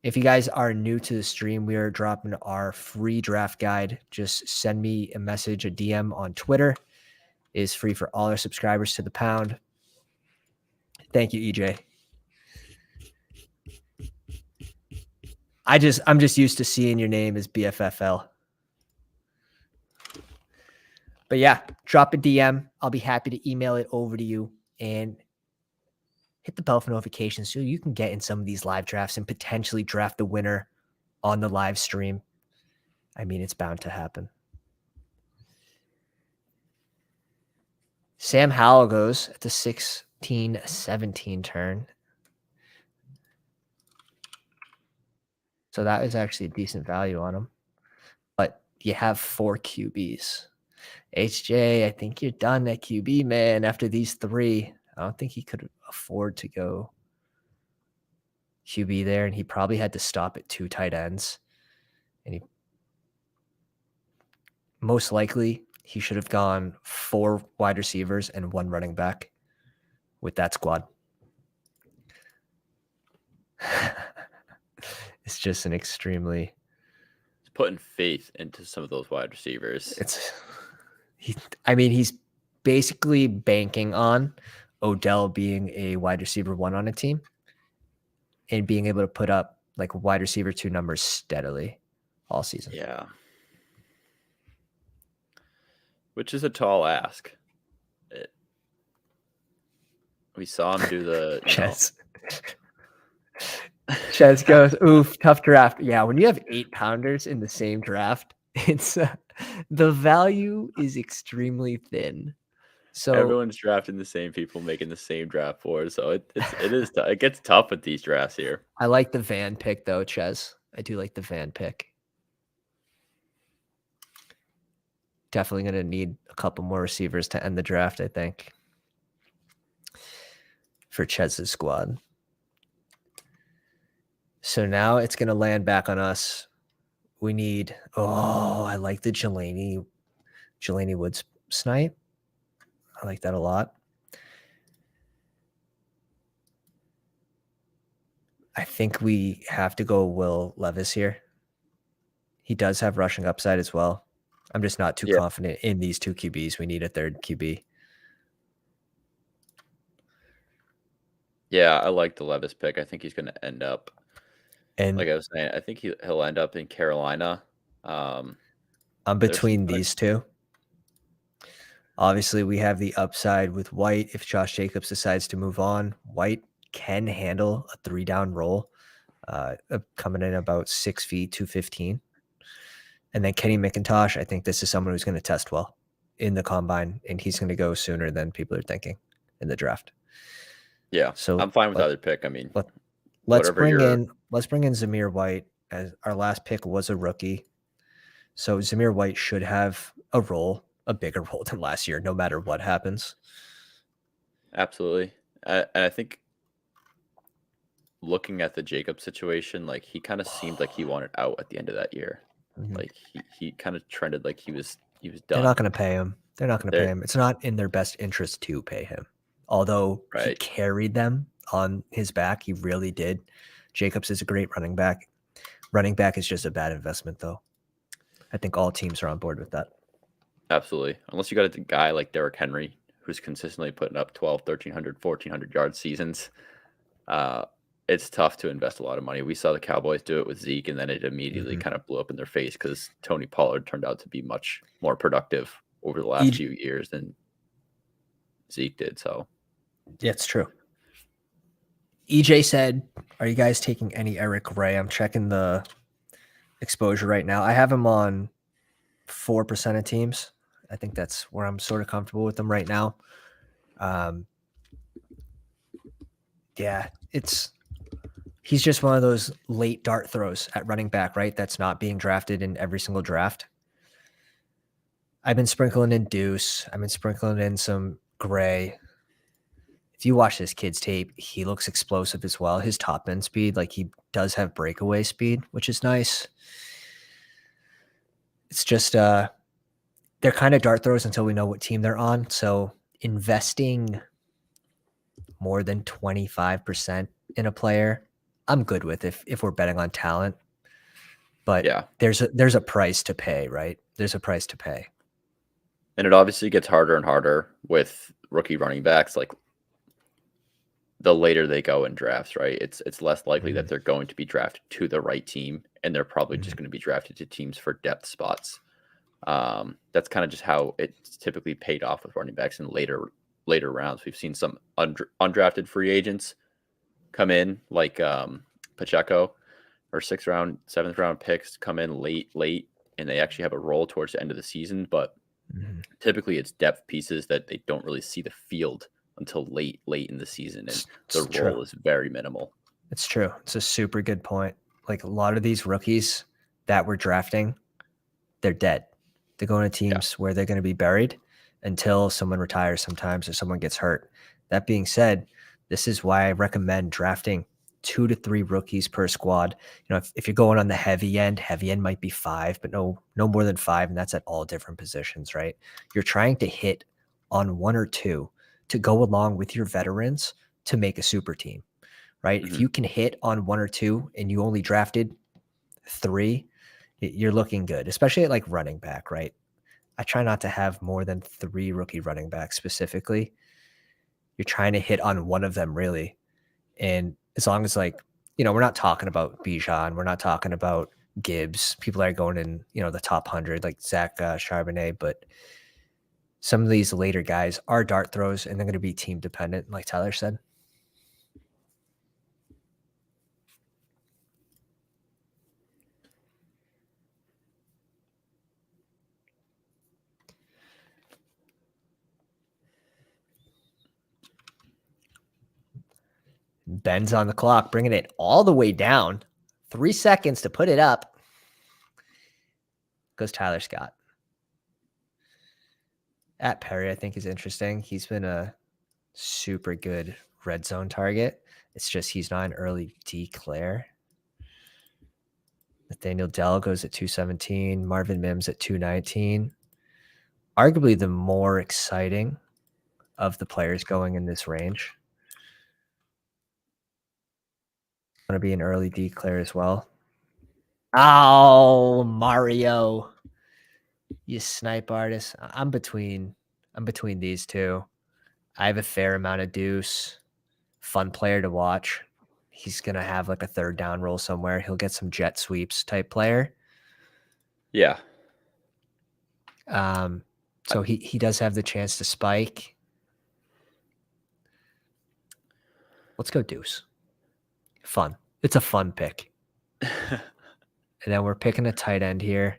If you guys are new to the stream, we are dropping our free draft guide. Just send me a message, a DM on Twitter. It is free for all our subscribers to the pound. Thank you, EJ. I'm just used to seeing your name as BFFL. But yeah, drop a DM. I'll be happy to email it over to you and hit the bell for notifications so you can get in some of these live drafts and potentially draft the winner on the live stream. I mean, it's bound to happen. Sam Howell goes at the 16-17 turn. So that is actually a decent value on him. But you have 4 QBs. HJ, I think you're done at QB, man. After these 3, I don't think he could afford to go QB there, and he probably had to stop at 2 tight ends. And he most likely he should have gone 4 wide receivers and 1 running back with that squad. It's just an extremely putting faith into some of those wide receivers. He's basically banking on Odell being a wide receiver 1 on a team and being able to put up like wide receiver 2 numbers steadily all season. Yeah. Which is a tall ask. We saw him do the Ches goes, oof, tough draft. Yeah, when you have 8-pounders in the same draft, it's the value is extremely thin. So everyone's drafting the same people, making the same draft board. So it gets tough with these drafts here. I like the Van pick though, Ches. I do like the Van pick. Definitely going to need a couple more receivers to end the draft, I think, for Ches's squad. So now it's going to land back on us. We need, I like the Jelani Woods snipe. I like that a lot. I think we have to go Will Levis here. He does have rushing upside as well. I'm just not too confident in these 2 QBs. We need a 3rd QB. Yeah, I like the Levis pick. I think he's going to end up, and like I was saying, I think he'll end up in Carolina. I'm between these 2. Obviously, we have the upside with White. If Josh Jacobs decides to move on, White can handle a 3-down roll, coming in about 6 feet, 215. And then Kenny McIntosh, I think this is someone who's going to test well in the combine, and he's going to go sooner than people are thinking in the draft. Yeah, so I'm fine with either pick. I mean, let's bring in Zamir White, as our last pick was a rookie. So Zamir White should have a bigger role than last year, no matter what happens. Absolutely. And I think looking at the Jacob situation, like he kind of seemed like he wanted out at the end of that year. Mm-hmm. Like he kind of trended like he was he was They're done. not going to pay him. They're not going to pay him. It's not in their best interest to pay him. Although he Right. carried them on his back, he really did. Jacobs is a great running back. Running back is just a bad investment, though. I think all teams are on board with that. Absolutely. Unless you got a guy like Derrick Henry, who's consistently putting up 12, 1,300, 1,400 yard seasons, it's tough to invest a lot of money. We saw the Cowboys do it with Zeke, and then it immediately kind of blew up in their face because Tony Pollard turned out to be much more productive over the last few years than Zeke did. So, yeah, it's true. EJ said, "Are you guys taking any Eric Gray?" I'm checking the exposure right now. I have him on 4% of teams. I think that's where I'm sort of comfortable with them right now. Yeah, he's just one of those late dart throws at running back, right? That's not being drafted in every single draft. I've been sprinkling in Deuce. I've been sprinkling in some Gray. If you watch this kid's tape, he looks explosive as well. His top end speed, like he does have breakaway speed, which is nice. It's just they're kind of dart throws until we know what team they're on. So investing more than 25% in a player, I'm good with if we're betting on talent. But yeah. there's a price to pay, right? There's a price to pay. And it obviously gets harder and harder with rookie running backs. Like the later they go in drafts, right? It's less likely that they're going to be drafted to the right team, and they're probably just going to be drafted to teams for depth spots. That's kind of just how it's typically paid off with running backs in later rounds. We've seen some undrafted free agents come in, like Pacheco, or 6th round, 7th round picks come in late, and they actually have a role towards the end of the season. But typically, it's depth pieces that they don't really see the field until late in the season, and the role is very minimal. It's true. It's a super good point. Like a lot of these rookies that we're drafting, they're dead. They're going to teams where they're going to be buried until someone retires sometimes or someone gets hurt. That being said, this is why I recommend drafting 2 to 3 rookies per squad. You know, if you're going on the heavy end might be 5, but no more than 5, and that's at all different positions, right? You're trying to hit on 1 or 2 to go along with your veterans to make a super team, right? If you can hit on 1 or 2 and you only drafted 3, you're looking good, especially at like running back, right? I try not to have more than 3 rookie running backs specifically. You're trying to hit on one of them really. And as long as like, you know, we're not talking about Bijan, we're not talking about Gibbs, people that are going in, you know, the top 100 like Zach Charbonnet, but some of these later guys are dart throws and they're going to be team dependent, like Tyler said. Ben's on the clock, bringing it all the way down. 3 seconds to put it up. Goes Tyler Scott. At Perry, I think, is interesting. He's been a super good red zone target. It's just he's not an early declare. Nathaniel Dell goes at 217. Marvin Mims at 219. Arguably the more exciting of the players going in this range. Going to be an early declare as well. Oh, Mario. You snipe artist. I'm between these two. I have a fair amount of Deuce. Fun player to watch. He's going to have like a 3rd down roll somewhere. He'll get some jet sweeps type player. Yeah. So he does have the chance to spike. Let's go Deuce. Fun. It's a fun pick. And then we're picking a tight end here.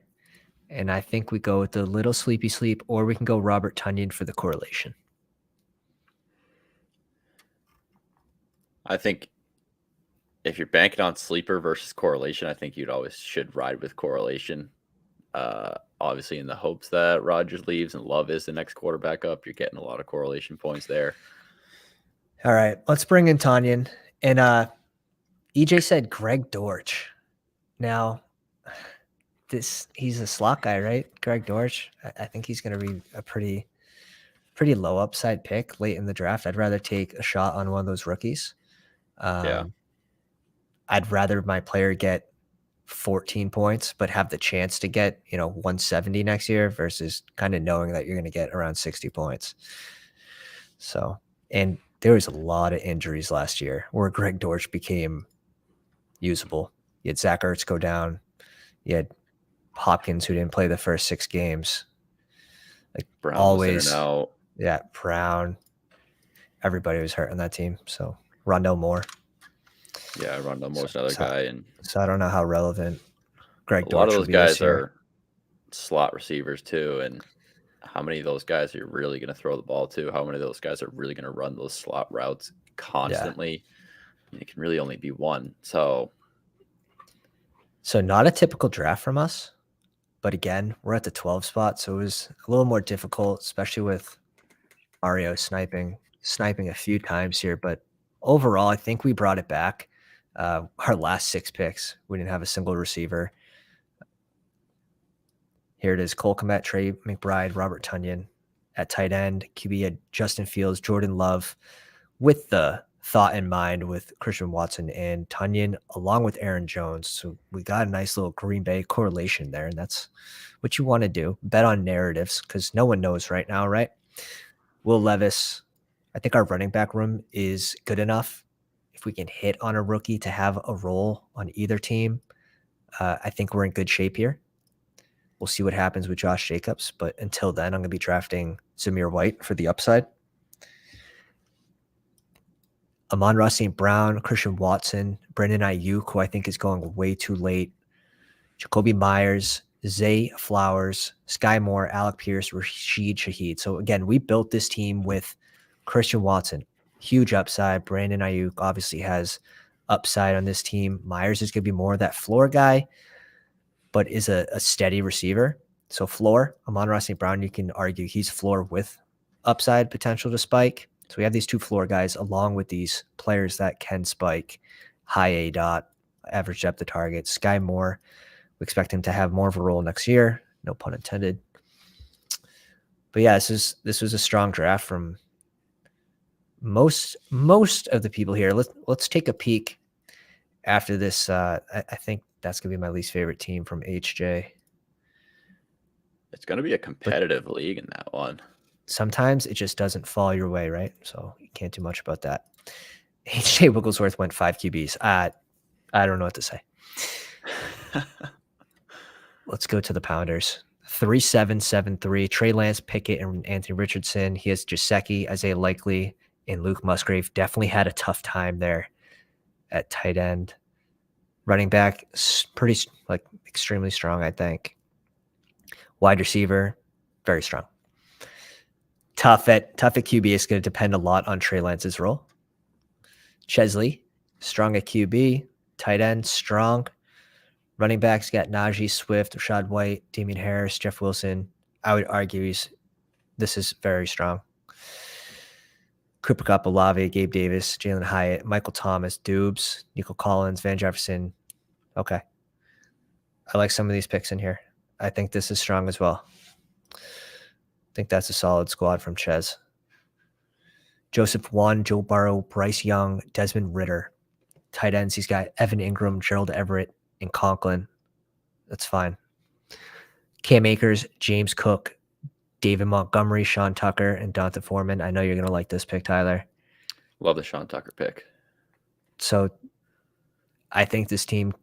And I think we go with the little sleepy sleep, or we can go Robert Tonyan for the correlation. I think if you're banking on sleeper versus correlation, I think you'd always should ride with correlation. Obviously, in the hopes that Rodgers leaves and Love is the next quarterback up, you're getting a lot of correlation points there. All right, let's bring in Tonyan. And EJ said Greg Dortch. Now, he's a slot guy, right? Greg Dortch. I think he's going to be a pretty low upside pick late in the draft. I'd rather take a shot on one of those rookies. Yeah. I'd rather my player get 14 points, but have the chance to get, 170 next year versus kind of knowing that you're going to get around 60 points. So, and there was a lot of injuries last year where Greg Dortch became usable. You had Zach Ertz go down. You had Hopkins, who didn't play the first 6 games. Like Brown was in always, and out. yeah, Brown. Everybody was hurt on that team. So Rondell Moore. Yeah, Rondell Moore's another guy, and so I don't know how relevant Greg a lot Dortch of will those be this guys year. are slot receivers too. And how many of those guys are really going to throw the ball to? How many of those guys are really going to run those slot routes constantly? Yeah. It can really only be one. So not a typical draft from us, but again, we're at the 12 spot, so it was a little more difficult, especially with Mario sniping a few times here. But overall, I think we brought it back. Our last 6 picks, we didn't have a single receiver. Here it is: Cole Kmet, Trey McBride, Robert Tonyan. At tight end, QB had Justin Fields, Jordan Love, with the thought in mind with Christian Watson and Tonyan, along with Aaron Jones. So we got a nice little Green Bay correlation there, and that's what you want to do. Bet on narratives because no one knows right now, right? Will Levis, I think our running back room is good enough. If we can hit on a rookie to have a role on either team, I think we're in good shape here. We'll see what happens with Josh Jacobs, but until then, I'm going to be drafting Zamir White for the upside. Amon-Ra St. Brown, Christian Watson, Brandon Ayuk, who I think is going way too late, Jacoby Myers, Zay Flowers, Sky Moore, Alec Pierce, Rashid Shaheed. So again, we built this team with Christian Watson, huge upside. Brandon Ayuk obviously has upside on this team. Myers is going to be more of that floor guy, but is a steady receiver. So floor, Amon-Ra St. Brown, you can argue he's floor with upside potential to spike. So we have these 2 floor guys along with these players that can spike, high A dot, average depth of target. Sky Moore, we expect him to have more of a role next year. No pun intended. But yeah, this was a strong draft from most of the people here. Let's take a peek after this. I think that's gonna be my least favorite team from HJ. it's going to be a competitive league in that one. Sometimes it just doesn't fall your way, right? So you can't do much about that. HJ Wigglesworth went 5 QBs. I don't know what to say. Let's go to the Pounders. 3-7-7-3. Trey Lance, Pickett, and Anthony Richardson. He has Gesicki, Isaiah Likely, and Luke Musgrave. Definitely had a tough time there at tight end. Running back, pretty extremely strong, I think. Wide receiver, very strong. Tough at QB is going to depend a lot on Trey Lance's role. Chesley, strong at QB. Tight end, strong. Running backs got Najee, Swift, Rashad White, Damian Harris, Jeff Wilson. I would argue this is very strong. Cooper Kupp, Olave, Gabe Davis, Jalen Hyatt, Michael Thomas, Dubes, Nico Collins, Van Jefferson. Okay. I like some of these picks in here. I think this is strong as well. I think that's a solid squad from Ches. Joseph Wan, Joe Burrow, Bryce Young, Desmond Ritter. Tight ends, he's got Evan Ingram, Gerald Everett, and Conklin. That's fine. Cam Akers, James Cook, David Montgomery, Sean Tucker, and Donta Foreman. I know you're going to like this pick, Tyler. Love the Sean Tucker pick. So I think this team,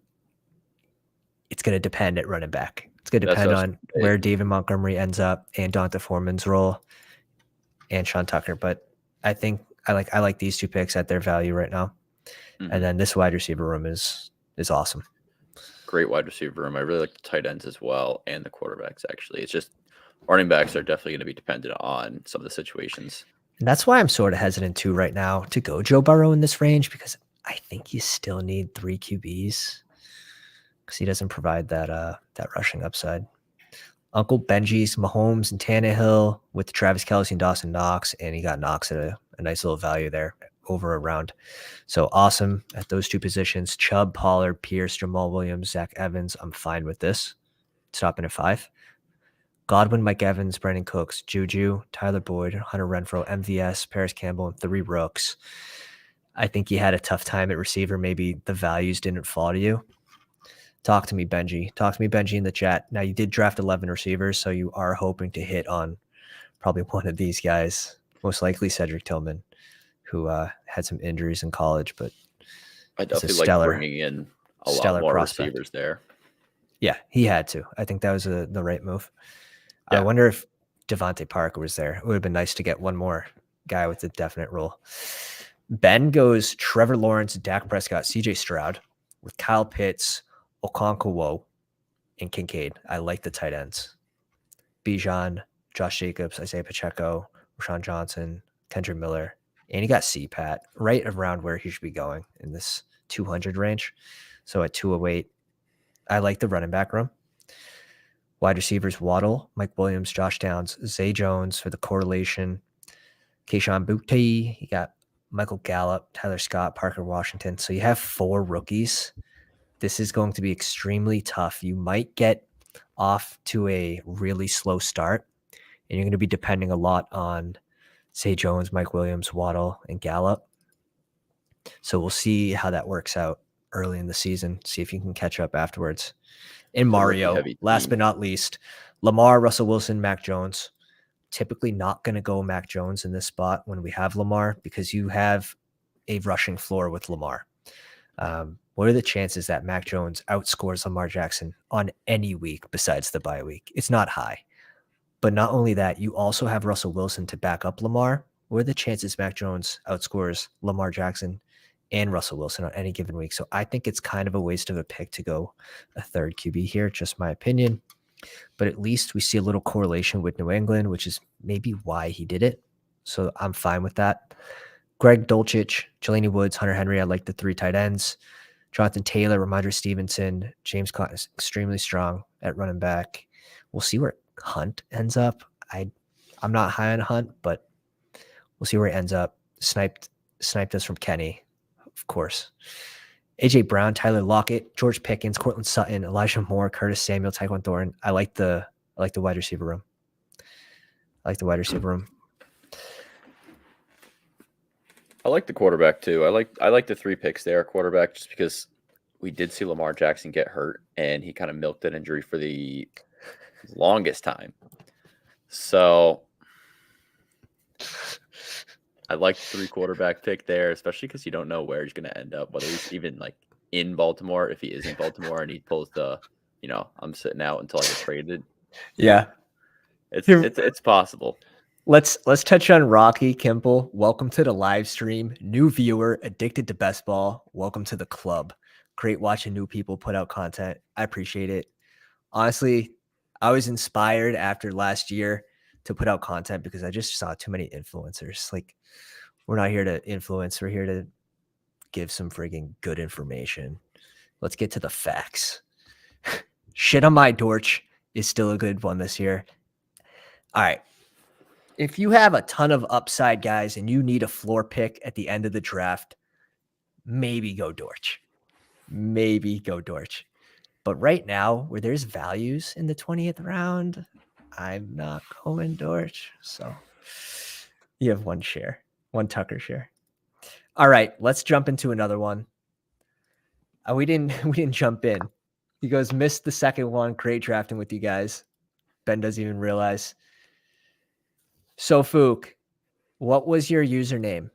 it's going to depend at running back. It's going to depend on where David Montgomery ends up and Donta Foreman's role and Sean Tucker. But I think I like these 2 picks at their value right now. Mm-hmm. And then this wide receiver room is awesome. Great wide receiver room. I really like the tight ends as well and the quarterbacks, actually. It's just running backs are definitely going to be dependent on some of the situations. And that's why I'm sort of hesitant too right now to go Joe Burrow in this range, because I think you still need 3 QBs because he doesn't provide that rushing upside. Uncle Benji's Mahomes and Tannehill with Travis Kelce and Dawson Knox, and he got Knox at a nice little value there over a round. So awesome at those 2 positions. Chubb, Pollard, Pierce, Jamal Williams, Zach Evans. I'm fine with this. stopping at 5. Godwin, Mike Evans, Brandon Cooks, Juju, Tyler Boyd, Hunter Renfrow, MVS, Paris Campbell, and 3 rooks. I think he had a tough time at receiver. Maybe the values didn't fall to you. Talk to me, Benji. Talk to me, Benji, in the chat. Now, you did draft 11 receivers, so you are hoping to hit on probably one of these guys, most likely Cedric Tillman, who had some injuries in college, but I it's a definitely like stellar, bringing in a lot stellar more prospect. receivers there. Yeah, he had to. I think that was the right move. Yeah. I wonder if Devontae Parker was there. It would have been nice to get one more guy with a definite role. Ben goes Trevor Lawrence, Dak Prescott, CJ Stroud with Kyle Pitts, Okonkwo, and Kincaid. I like the tight ends. Bijan, Josh Jacobs, Isaiah Pacheco, Rashawn Johnson, Kendra Miller, and he got CPAT right around where he should be going in this 200 range. So at 208, I like the running back room. Wide receivers, Waddle, Mike Williams, Josh Downs, Zay Jones for the correlation, Keyshawn Boutte. You got Michael Gallup, Tyler Scott, Parker Washington. So you have 4 rookies. This is going to be extremely tough. You might get off to a really slow start, and you're going to be depending a lot on Zay Jones, Mike Williams, Waddle, and Gallup. So we'll see how that works out early in the season, see if you can catch up afterwards. In Mario, last but not least, Lamar, Russell Wilson, Mac Jones. Typically not going to go Mac Jones in this spot when we have Lamar because you have a rushing floor with Lamar. What are the chances that Mac Jones outscores Lamar Jackson on any week besides the bye week? It's not high. But not only that, you also have Russell Wilson to back up Lamar. What are the chances Mac Jones outscores Lamar Jackson and Russell Wilson on any given week? So I think it's kind of a waste of a pick to go a third QB here, just my opinion. But at least we see a little correlation with New England, which is maybe why he did it. So I'm fine with that. Greg Dulcich, Jelani Woods, Hunter Henry. I like the 3 tight ends. Jonathan Taylor, Ramondre Stevenson, James Conn is extremely strong at running back. We'll see where Hunt ends up. I'm not high on Hunt, but we'll see where he ends up. Sniped us from Kenny, of course. AJ Brown, Tyler Lockett, George Pickens, Cortland Sutton, Elijah Moore, Curtis Samuel, Tyquan Thornton. I like the wide receiver room. I like the quarterback too. I like the 3 picks there, quarterback, just because we did see Lamar Jackson get hurt and he kind of milked that injury for the longest time. So I like the 3 quarterback pick there, especially because you don't know where he's going to end up, whether he's even like in Baltimore, if he is in Baltimore and he pulls the, I'm sitting out until I get traded. Yeah. It's possible. Let's touch on Rocky Kimple. Welcome to the live stream. New viewer, addicted to best ball. Welcome to the club. Great watching new people put out content. I appreciate it. Honestly, I was inspired after last year to put out content because I just saw too many influencers. Like, we're not here to influence. We're here to give some friggin' good information. Let's get to the facts. Shit on my Dortch is still a good one this year. All right. If you have a ton of upside guys and you need a floor pick at the end of the draft, maybe go Dortch. But right now, where there's values in the 20th round, I'm not going Dortch. So you have one Tucker share. All right, let's jump into another one. We didn't jump in. He goes, missed the second one. Great drafting with you guys. Ben doesn't even realize. So Fook, what was your username?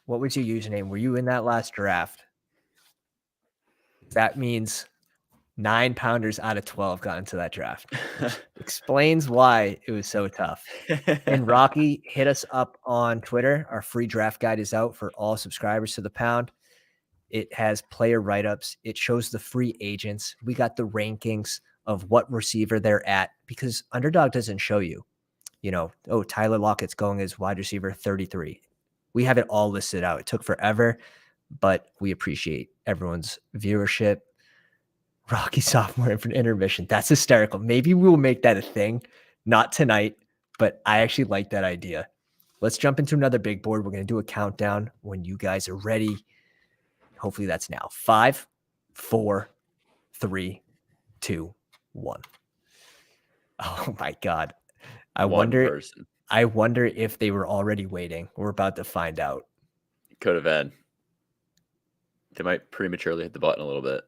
Were you in that last draft? That means 9 pounders out of 12 got into that draft. Explains why it was so tough. And Rocky, hit us up on Twitter. Our free draft guide is out for all subscribers to the Pound. It has player write-ups. It shows the free agents. We got the rankings of what receiver they're at because Underdog doesn't show you, Tyler Lockett's going as wide receiver 33. We have it all listed out. It took forever, but we appreciate everyone's viewership. Rocky sophomore for an intermission. That's hysterical. Maybe we will make that a thing. Not tonight, but I actually like that idea. Let's jump into another big board. We're going to do a countdown when you guys are ready. Hopefully that's now. 5, 4, 3, 2, 1. Oh my God. I One wonder person. if they were already waiting. We're about to find out. Could have been. They might prematurely hit the button a little bit.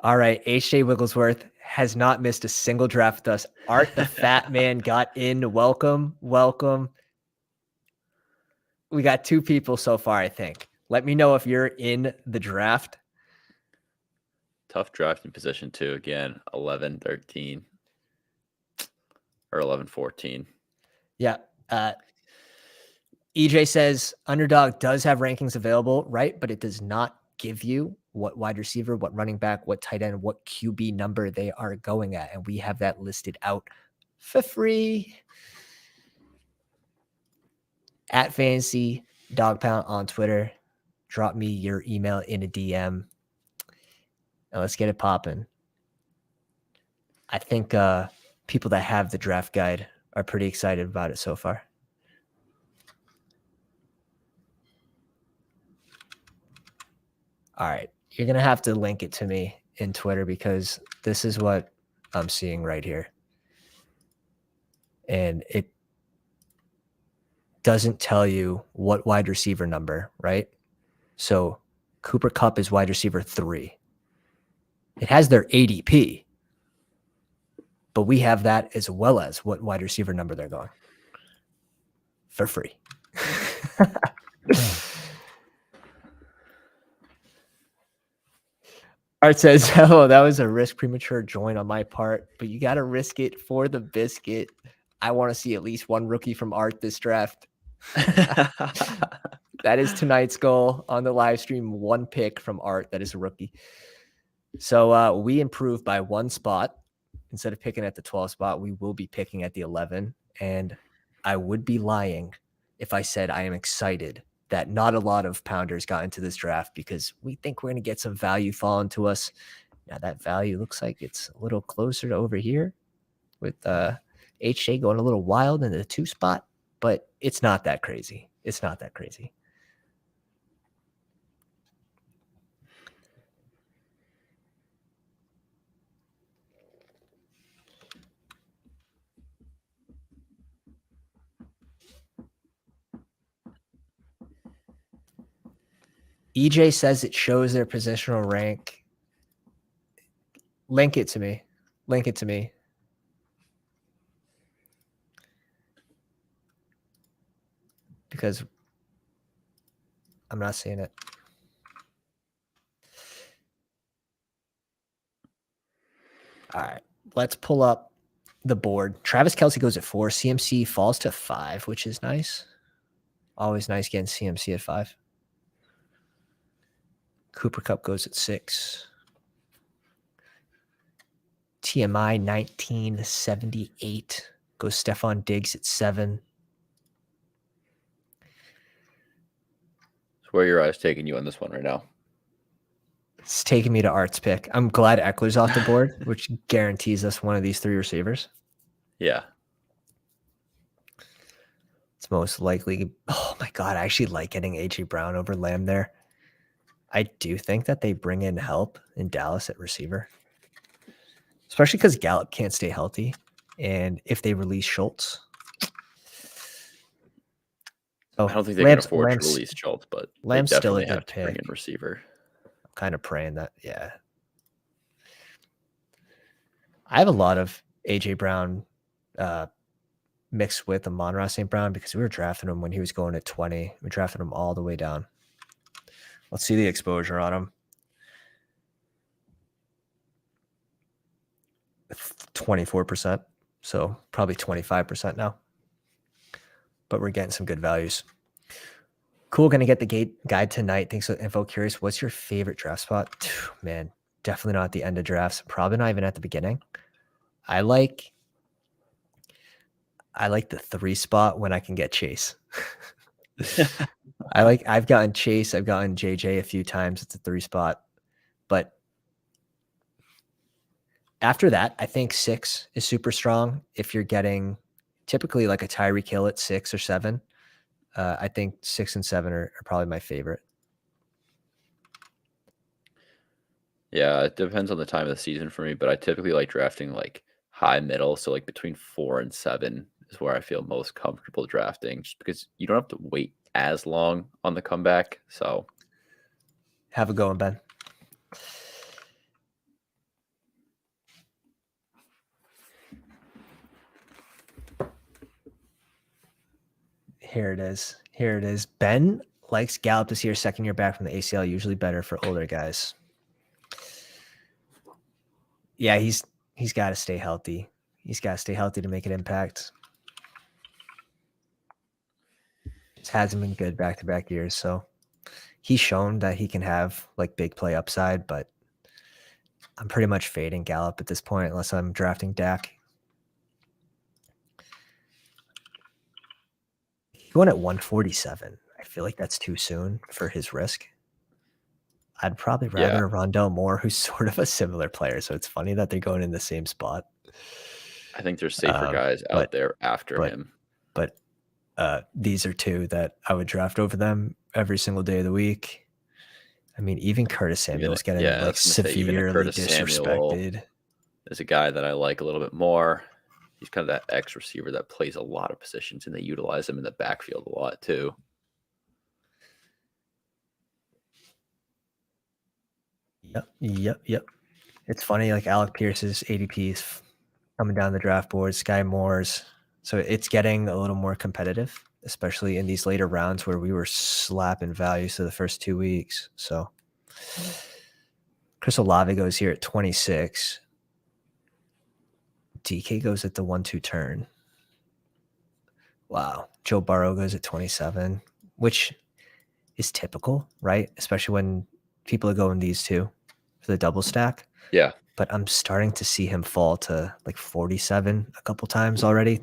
All right. H.J. Wigglesworth has not missed a single draft with us. Art the Fat Man got in. Welcome. Welcome. We got 2 people so far, I think. Let me know if you're in the draft. Tough drafting position, too. Again, 11, 13. Or 11, 14. Yeah. EJ says Underdog does have rankings available, right? But it does not give you what wide receiver, what running back, what tight end, what QB number they are going at. And we have that listed out for free at Fantasy Dog Pound on Twitter. Drop me your email in a DM. And let's get it popping. I think people that have the draft guide are pretty excited about it so far. All right. You're going to have to link it to me in Twitter because this is what I'm seeing right here. And it doesn't tell you what wide receiver number, right? So Cooper Kupp is wide receiver 3. It has their ADP, but we have that as well as what wide receiver number they're going for free. Art says, oh, that was a risk premature join on my part, but you got to risk it for the biscuit. I want to see at least one rookie from Art this draft. That is tonight's goal on the live stream. 1 pick from Art that is a rookie. So we improved by 1 spot. Instead of picking at the 12th spot, we will be picking at the 11. And I would be lying if I said I am excited that not a lot of pounders got into this draft because we think we're going to get some value falling to us. Now that value looks like it's a little closer to over here with HJ going a little wild in the 2 spot, but it's not that crazy. It's not that crazy. EJ says it shows their positional rank. Link it to me. Link it to me. Because I'm not seeing it. All right. Let's pull up the board. Travis Kelce goes at 4. CMC falls to 5, which is nice. Always nice getting CMC at 5. Cooper Kupp goes at 6. TMI 1978 goes Stephon Diggs at 7. So where are your eyes taking you on this one right now? It's taking me to Art's pick. I'm glad Eckler's off the board, which guarantees us one of these 3 receivers. Yeah. It's most likely. Oh my God. I actually like getting AJ Brown over Lamb there. I do think that they bring in help in Dallas at receiver, especially because Gallup can't stay healthy. And if they release Schultz. I don't think they can afford to release Schultz, but they definitely have to bring in receiver. I'm kind of praying that, yeah. I have a lot of AJ Brown mixed with Amon-Ra St. Brown because we were drafting him when he was going at 20. We drafted him all the way down. Let's see the exposure on him. 24%. So probably 25% now. But we're getting some good values. Cool. Going to get the guide tonight. Thanks for the info. Curious, what's your favorite draft spot? Man, definitely not at the end of drafts. Probably not even at the beginning. I like the 3 spot when I can get Chase. I've gotten Chase, I've gotten JJ a few times. It's a 3 spot. But after that, I think 6 is super strong. If you're getting typically like a Tyreek Hill at 6 or 7, I think 6 and 7 are probably my favorite. Yeah, it depends on the time of the season for me, but I typically like drafting like high middle. So like between 4 and 7 is where I feel most comfortable drafting, just because you don't have to wait as long on the comeback. So Have a go, Ben. Here it is. Here it is. Ben likes Gallup this year, second year back from the ACL, usually better for older guys. Yeah, he's got to stay healthy. He's got to stay healthy to make an impact. Just hasn't been good back-to-back years, so he's shown that he can have like big play upside, but I'm pretty much fading Gallup at this point unless I'm drafting Dak. He went at 147. I feel like that's too soon for his risk. I'd probably rather Rondell Moore, who's sort of a similar player. So it's funny that they're going in the same spot. I think there's safer guys out there after him. But these are two that I would draft over them every single day of the week. I mean, even Curtis Samuel is getting like severely disrespected. There's a guy that I like a little bit more. He's kind of that X receiver that plays a lot of positions, and they utilize him in the backfield a lot too. Yep. It's funny, like Alec Pierce's ADPs coming down the draft board, Sky Moore's. So it's getting a little more competitive, especially in these later rounds where we were slapping values to the first 2 weeks. So Chris Olave goes here at 26. DK goes at the 1-2 turn. Wow. Joe Burrow goes at 27, which is typical, right? Especially when people are going these two for the double stack. Yeah. But I'm starting to see him fall to like 47 a couple times already.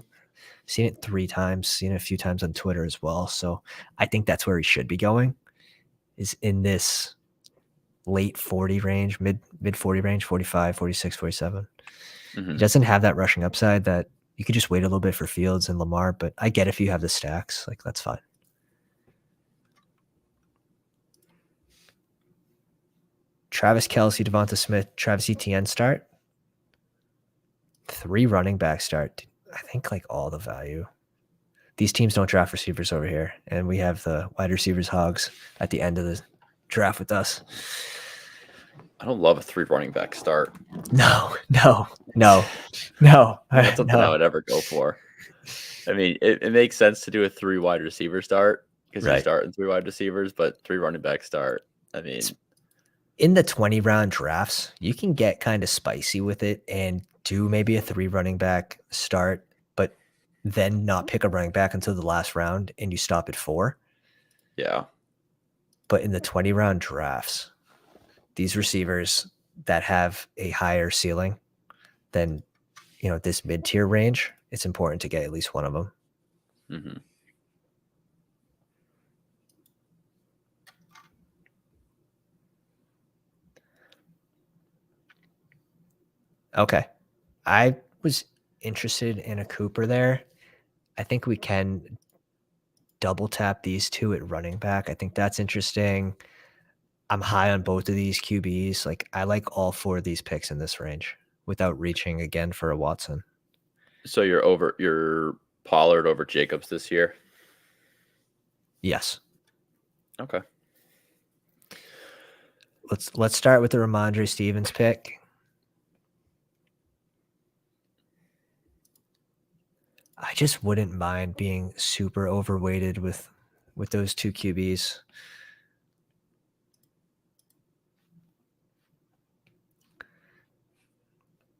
Seen it 3 times, seen it a few times on Twitter as well. So I think that's where he should be going, is in this late 40 range, mid 40 range, 45, 46, 47. He doesn't have that rushing upside that you could just wait a little bit for Fields and Lamar, but I get if you have the stacks, like that's fine. Travis Kelce, Devonta Smith, Travis Etienne start. 3 running back start. I think like all the value. These teams don't draft receivers over here, and we have the wide receivers hogs at the end of the draft with us. I don't love a 3 running back start. No. That's something I would ever go for. I mean, it makes sense to do a 3 wide receiver start because you start in 3 wide receivers, but 3 running back start. I mean, in the 20 round drafts, you can get kind of spicy with it and do maybe a 3 running back start, but then not pick a running back until the last round and you stop at 4. Yeah. But in the 20 round drafts, these receivers that have a higher ceiling than, this mid-tier range, it's important to get at least one of them. Mm-hmm. Okay. I was interested in a Cooper there. I think we can double tap these 2 at running back. I think that's interesting. I'm high on both of these QBs. Like I like all 4 of these picks in this range without reaching again for a Watson. So you're Pollard over Jacobs this year? Yes. Okay. Let's start with the Ramondre Stevens pick. I just wouldn't mind being super overweighted with those 2 QBs.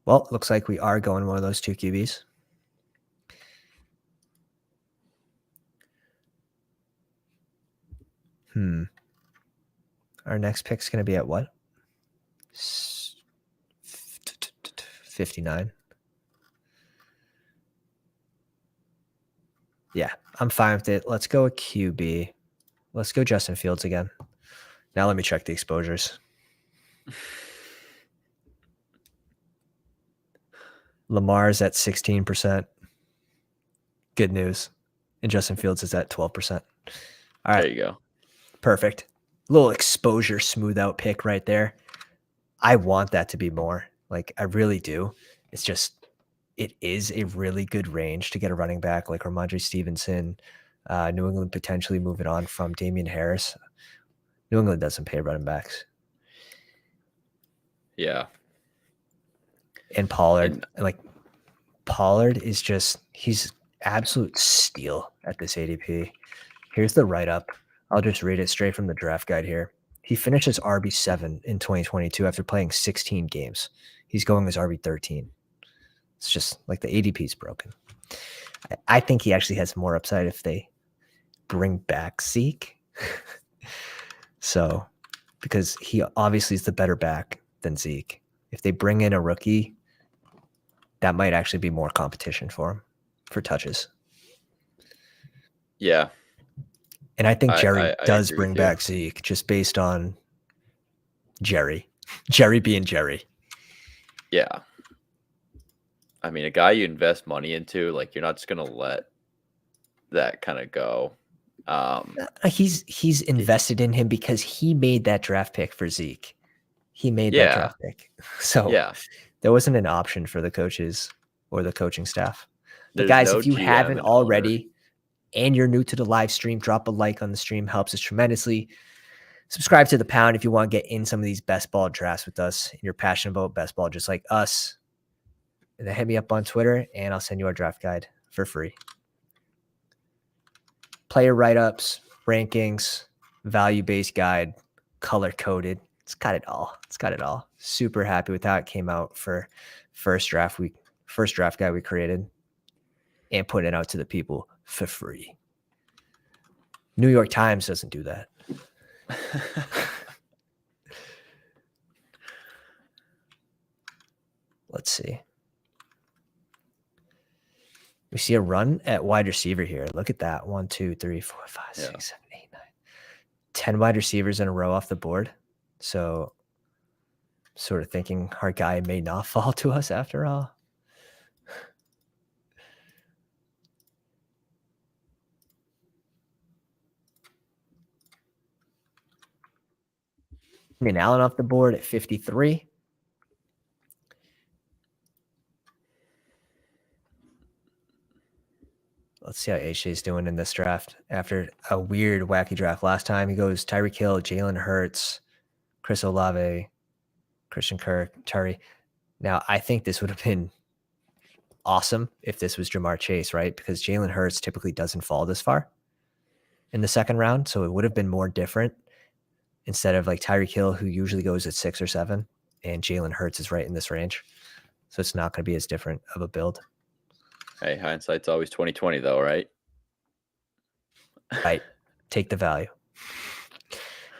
Well, looks like we are going one of those 2 QBs. Our next pick's going to be at what? 59. Yeah, I'm fine with it. Let's go a QB. Let's go Justin Fields again. Now let me check the exposures. Lamar's at 16%. Good news. And Justin Fields is at 12%. All right. There you go. Perfect. Little exposure smooth out pick right there. I want that to be more. Like I really do. It's just it is a really good range to get a running back like Ramondre Stevenson. New England potentially moving on from Damian Harris. New England doesn't pay running backs. Yeah. And Pollard, Pollard is he's absolute steal at this ADP. Here's the write-up. I'll just read it straight from the draft guide here. He finished as RB7 in 2022 after playing 16 games. He's going as RB13. It's just like the ADP is broken. I think he actually has more upside if they bring back Zeke. So, because he obviously is the better back than Zeke. If they bring in a rookie, that might actually be more competition for him for touches. Yeah. And I think Jerry I does agree bring with you. back Zeke just based on Jerry being Jerry. Yeah. I mean, a guy you invest money into, like, you're not just going to let that kind of go. He's invested in him because he made that draft pick for Zeke. He made that draft pick. So there wasn't an option for the coaches or the coaching staff. But guys, if you haven't already and you're new to the live stream, drop a like on the stream. Helps us tremendously. Subscribe to the Pound if you want to get in some of these best ball drafts with us and you're passionate about best ball just like us. And then hit me up on Twitter and I'll send you our draft guide for free. Player write-ups, rankings, value-based guide, color-coded. It's got it all. Super happy with how it came out for first draft guide we created and putting it out to the people for free. New York Times doesn't do that. Let's see. We see a run at wide receiver here. Look at that. 1, 2, 3, 4, 5, 6, 7, 8, 9. 10 wide receivers in a row off the board. So sort of thinking our guy may not fall to us after all. I mean, Allen off the board at 53. Let's see how H.J.'s doing in this draft. After a weird, wacky draft last time, he goes Tyreek Hill, Jalen Hurts, Chris Olave, Christian Kirk, Tari. Now, I think this would have been awesome if this was Jamar Chase, right? Because Jalen Hurts typically doesn't fall this far in the second round. So it would have been more different instead of like Tyreek Hill, who usually goes at 6 or 7, and Jalen Hurts is right in this range. So it's not going to be as different of a build. Hey, hindsight's always 20/20 though, right? Right. Take the value.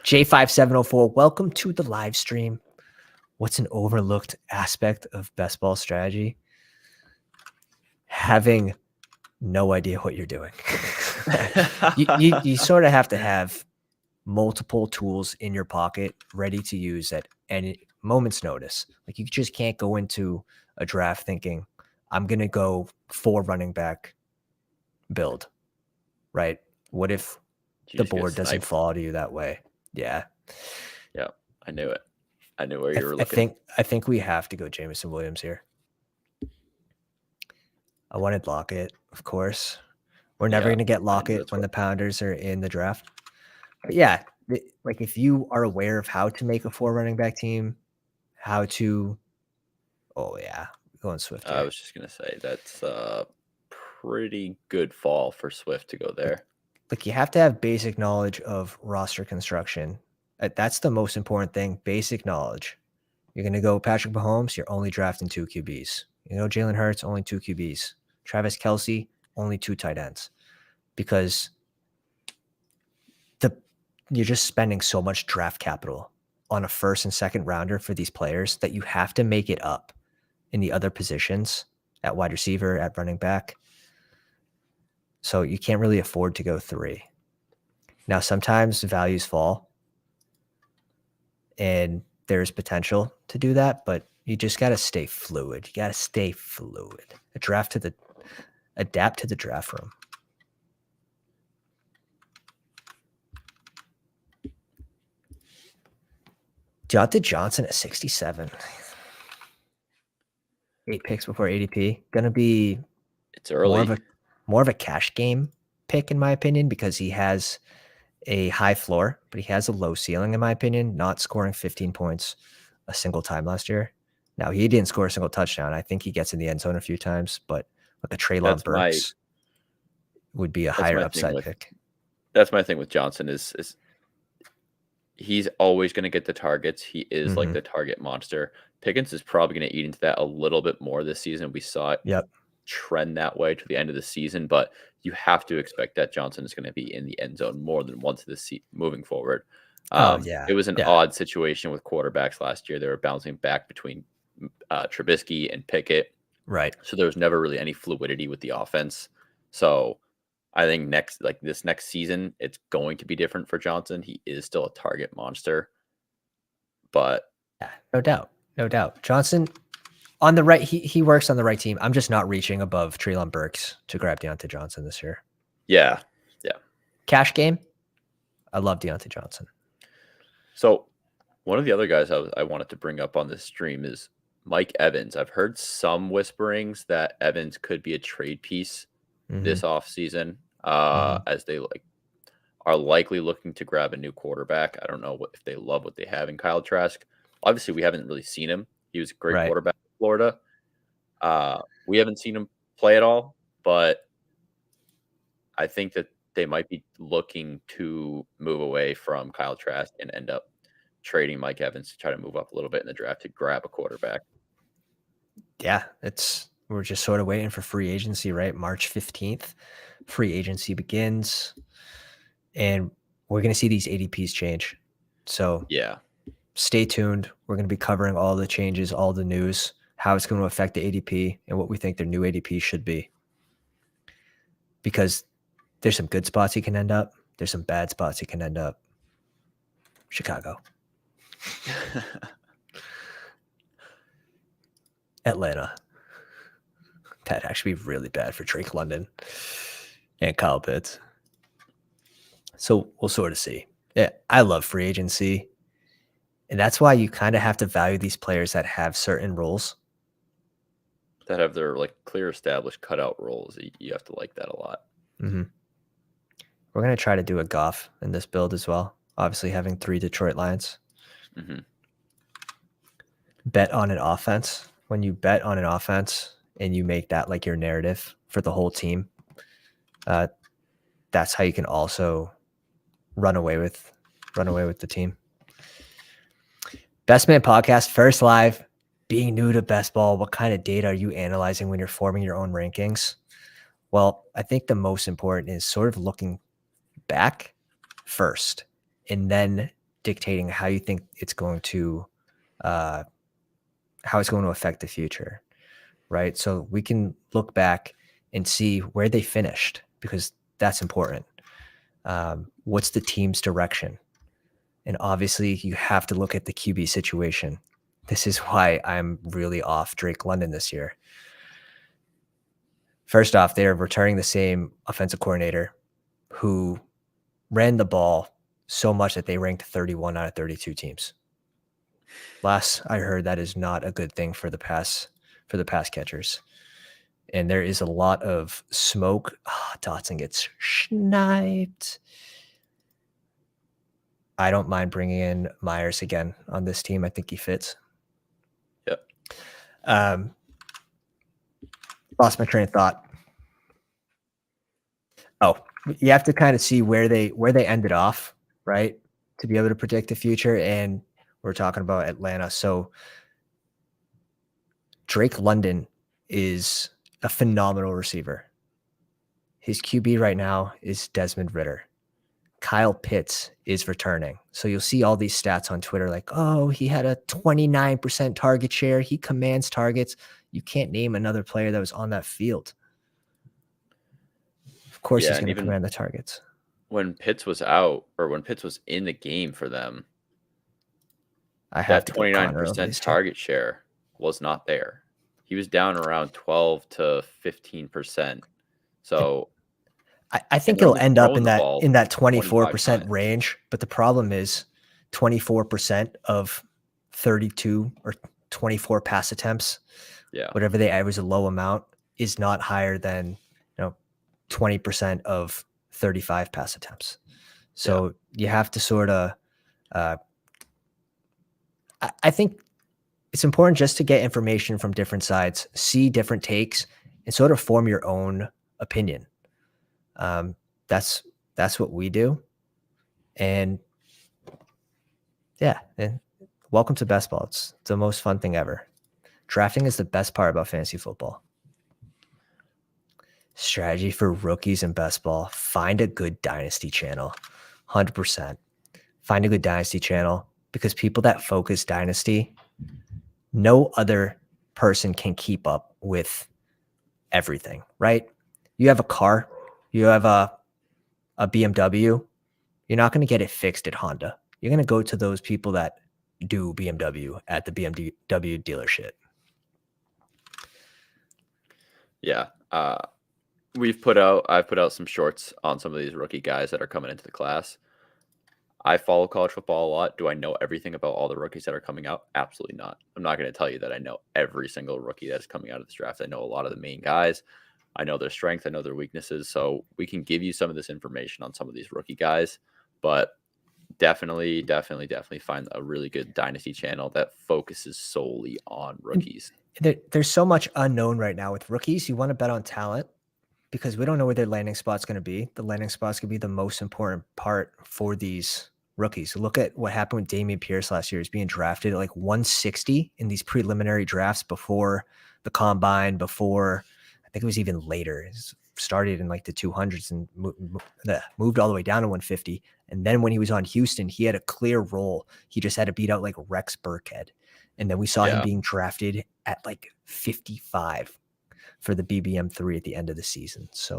J5704, welcome to the live stream. What's an overlooked aspect of best ball strategy? Having no idea what you're doing. you sort of have to have multiple tools in your pocket ready to use at any moment's notice. Like you just can't go into a draft thinking, I'm going to go 4 running back build, right? What if the board doesn't fall to you that way? Yeah. Yeah, I knew it. I knew where you were looking. I think we have to go Jameson Williams here. I wanted Lockett, of course. We're never going to get Lockett when the Pounders are in the draft. But yeah, like if you are aware of how to make a 4 running back team, how to, going Swift here. I was just going to say that's a pretty good fall for Swift to go there. Like you have to have basic knowledge of roster construction. That's the most important thing, basic knowledge. You're going to go Patrick Mahomes, you're only drafting 2 QBs. You know, Jalen Hurts, only 2 QBs. Travis Kelce, only 2 tight ends. Because you're just spending so much draft capital on a first and second rounder for these players that you have to make it up in the other positions at wide receiver, at running back. So you can't really afford to go 3. Now, sometimes values fall and there's potential to do that, but you just got to stay fluid. You got to stay fluid. Adapt to the draft room. Deontay Johnson at 67. 8 picks before ADP. Gonna be It's early. more of a cash game pick, in my opinion, because he has a high floor, but he has a low ceiling, in my opinion, not scoring 15 points a single time last year. Now, he didn't score a single touchdown. I think he gets in the end zone a few times, but like a Treylon Burks would be a higher upside pick. That's my thing with Johnson is he's always going to get the targets. He is like the target monster. Pickens is probably going to eat into that a little bit more this season. We saw it trend that way to the end of the season, but you have to expect that Johnson is going to be in the end zone more than once this moving forward. It was an odd situation with quarterbacks last year. They were bouncing back between Trubisky and Pickett. Right. So there was never really any fluidity with the offense. So I think this next season, it's going to be different for Johnson. He is still a target monster, but yeah, no doubt. Johnson on the right, he works on the right team. I'm just not reaching above Treylon Burks to grab Deontay Johnson this year. Yeah. Cash game. I love Deontay Johnson. So one of the other guys I wanted to bring up on this stream is Mike Evans. I've heard some whisperings that Evans could be a trade piece this offseason, as they are likely looking to grab a new quarterback. I don't know if they love what they have in Kyle Trask. Obviously, we haven't really seen him. He was a great quarterback in Florida. We haven't seen him play at all, but I think that they might be looking to move away from Kyle Trask and end up trading Mike Evans to try to move up a little bit in the draft to grab a quarterback. Yeah, we're just sort of waiting for free agency, right? March 15th, free agency begins, and we're going to see these ADPs change. So yeah, stay tuned. We're going to be covering all the changes, all the news, how it's going to affect the ADP, and what we think their new ADP should be. Because there's some good spots he can end up. There's some bad spots he can end up. Chicago. Atlanta. That'd actually be really bad for Drake London and Kyle Pitts. So we'll sort of see. Yeah, I love free agency. And that's why you kind of have to value these players that have certain roles. That have their clear established cutout roles. You have to like that a lot. We're going to try to do a Goff in this build as well. Obviously having 3 Detroit Lions. Bet on an offense. When you bet on an offense and you make that like your narrative for the whole team, that's how you can also run away with the team. Best Man Podcast, first live. Being new to best ball, what kind of data are you analyzing when you're forming your own rankings? Well, I think the most important is sort of looking back first and then dictating how you think it's going to affect the future, right? So we can look back and see where they finished, because that's important. What's the team's direction? And obviously you have to look at the QB situation. This is why I'm really off Drake London this year. First off, they're returning the same offensive coordinator who ran the ball so much that they ranked 31 out of 32 teams. Last I heard, that is not a good thing for the pass catchers. And there is a lot of smoke. Dotson gets sniped. I don't mind bringing in Myers again on this team. I think he fits. Yep. Lost my train of thought. Oh, you have to kind of see where they ended off, right, to be able to predict the future. And we're talking about Atlanta. So Drake London is a phenomenal receiver. His QB right now is Desmond Ridder. Kyle Pitts is returning. So you'll see all these stats on Twitter like, oh, he had a 29% target share. He commands targets. You can't name another player that was on that field. Of course he's going to command the targets. When Pitts was out, or when Pitts was in the game for them, that 29% target share was not there. He was down around 12 to 15%. So I think he'll end up in that 24% range, but the problem is 24% of 32 or 24 pass attempts Yeah. whatever they average a low amount is not higher than 20% of 35 pass attempts. So you have to sort of I think it's important just to get information from different sides, see different takes, and sort of form your own opinion. That's what we do. And yeah, and welcome to best ball. It's the most fun thing ever. Drafting is the best part about fantasy football. Strategy for rookies in best ball. Find a good dynasty channel. 100%. Find a good dynasty channel because people that focus dynasty, no other person can keep up with everything, right? You have a car, you have a BMW, you're not going to get it fixed at Honda. You're going to go to those people that do BMW at the BMW dealership. Yeah. I've put out some shorts on some of these rookie guys that are coming into the class. I follow college football a lot. Do I know everything about all the rookies that are coming out? Absolutely not. I'm not going to tell you that I know every single rookie that's coming out of this draft. I know a lot of the main guys. I know their strength. I know their weaknesses. So we can give you some of this information on some of these rookie guys, but definitely find a really good dynasty channel that focuses solely on rookies. There's so much unknown right now with rookies. You want to bet on talent because we don't know where their landing spot's going to be. The landing spot's going to be the most important part for these rookies. Look at what happened with Dameon Pierce last year. He's being drafted at like 160 in these preliminary drafts before the combine, before I think it was even later. It started in like the 200s and moved all the way down to 150. And then when he was on Houston, he had a clear role. He just had to beat out like Rex Burkhead. And then we saw him being drafted at like 55 for the BBM3 at the end of the season. So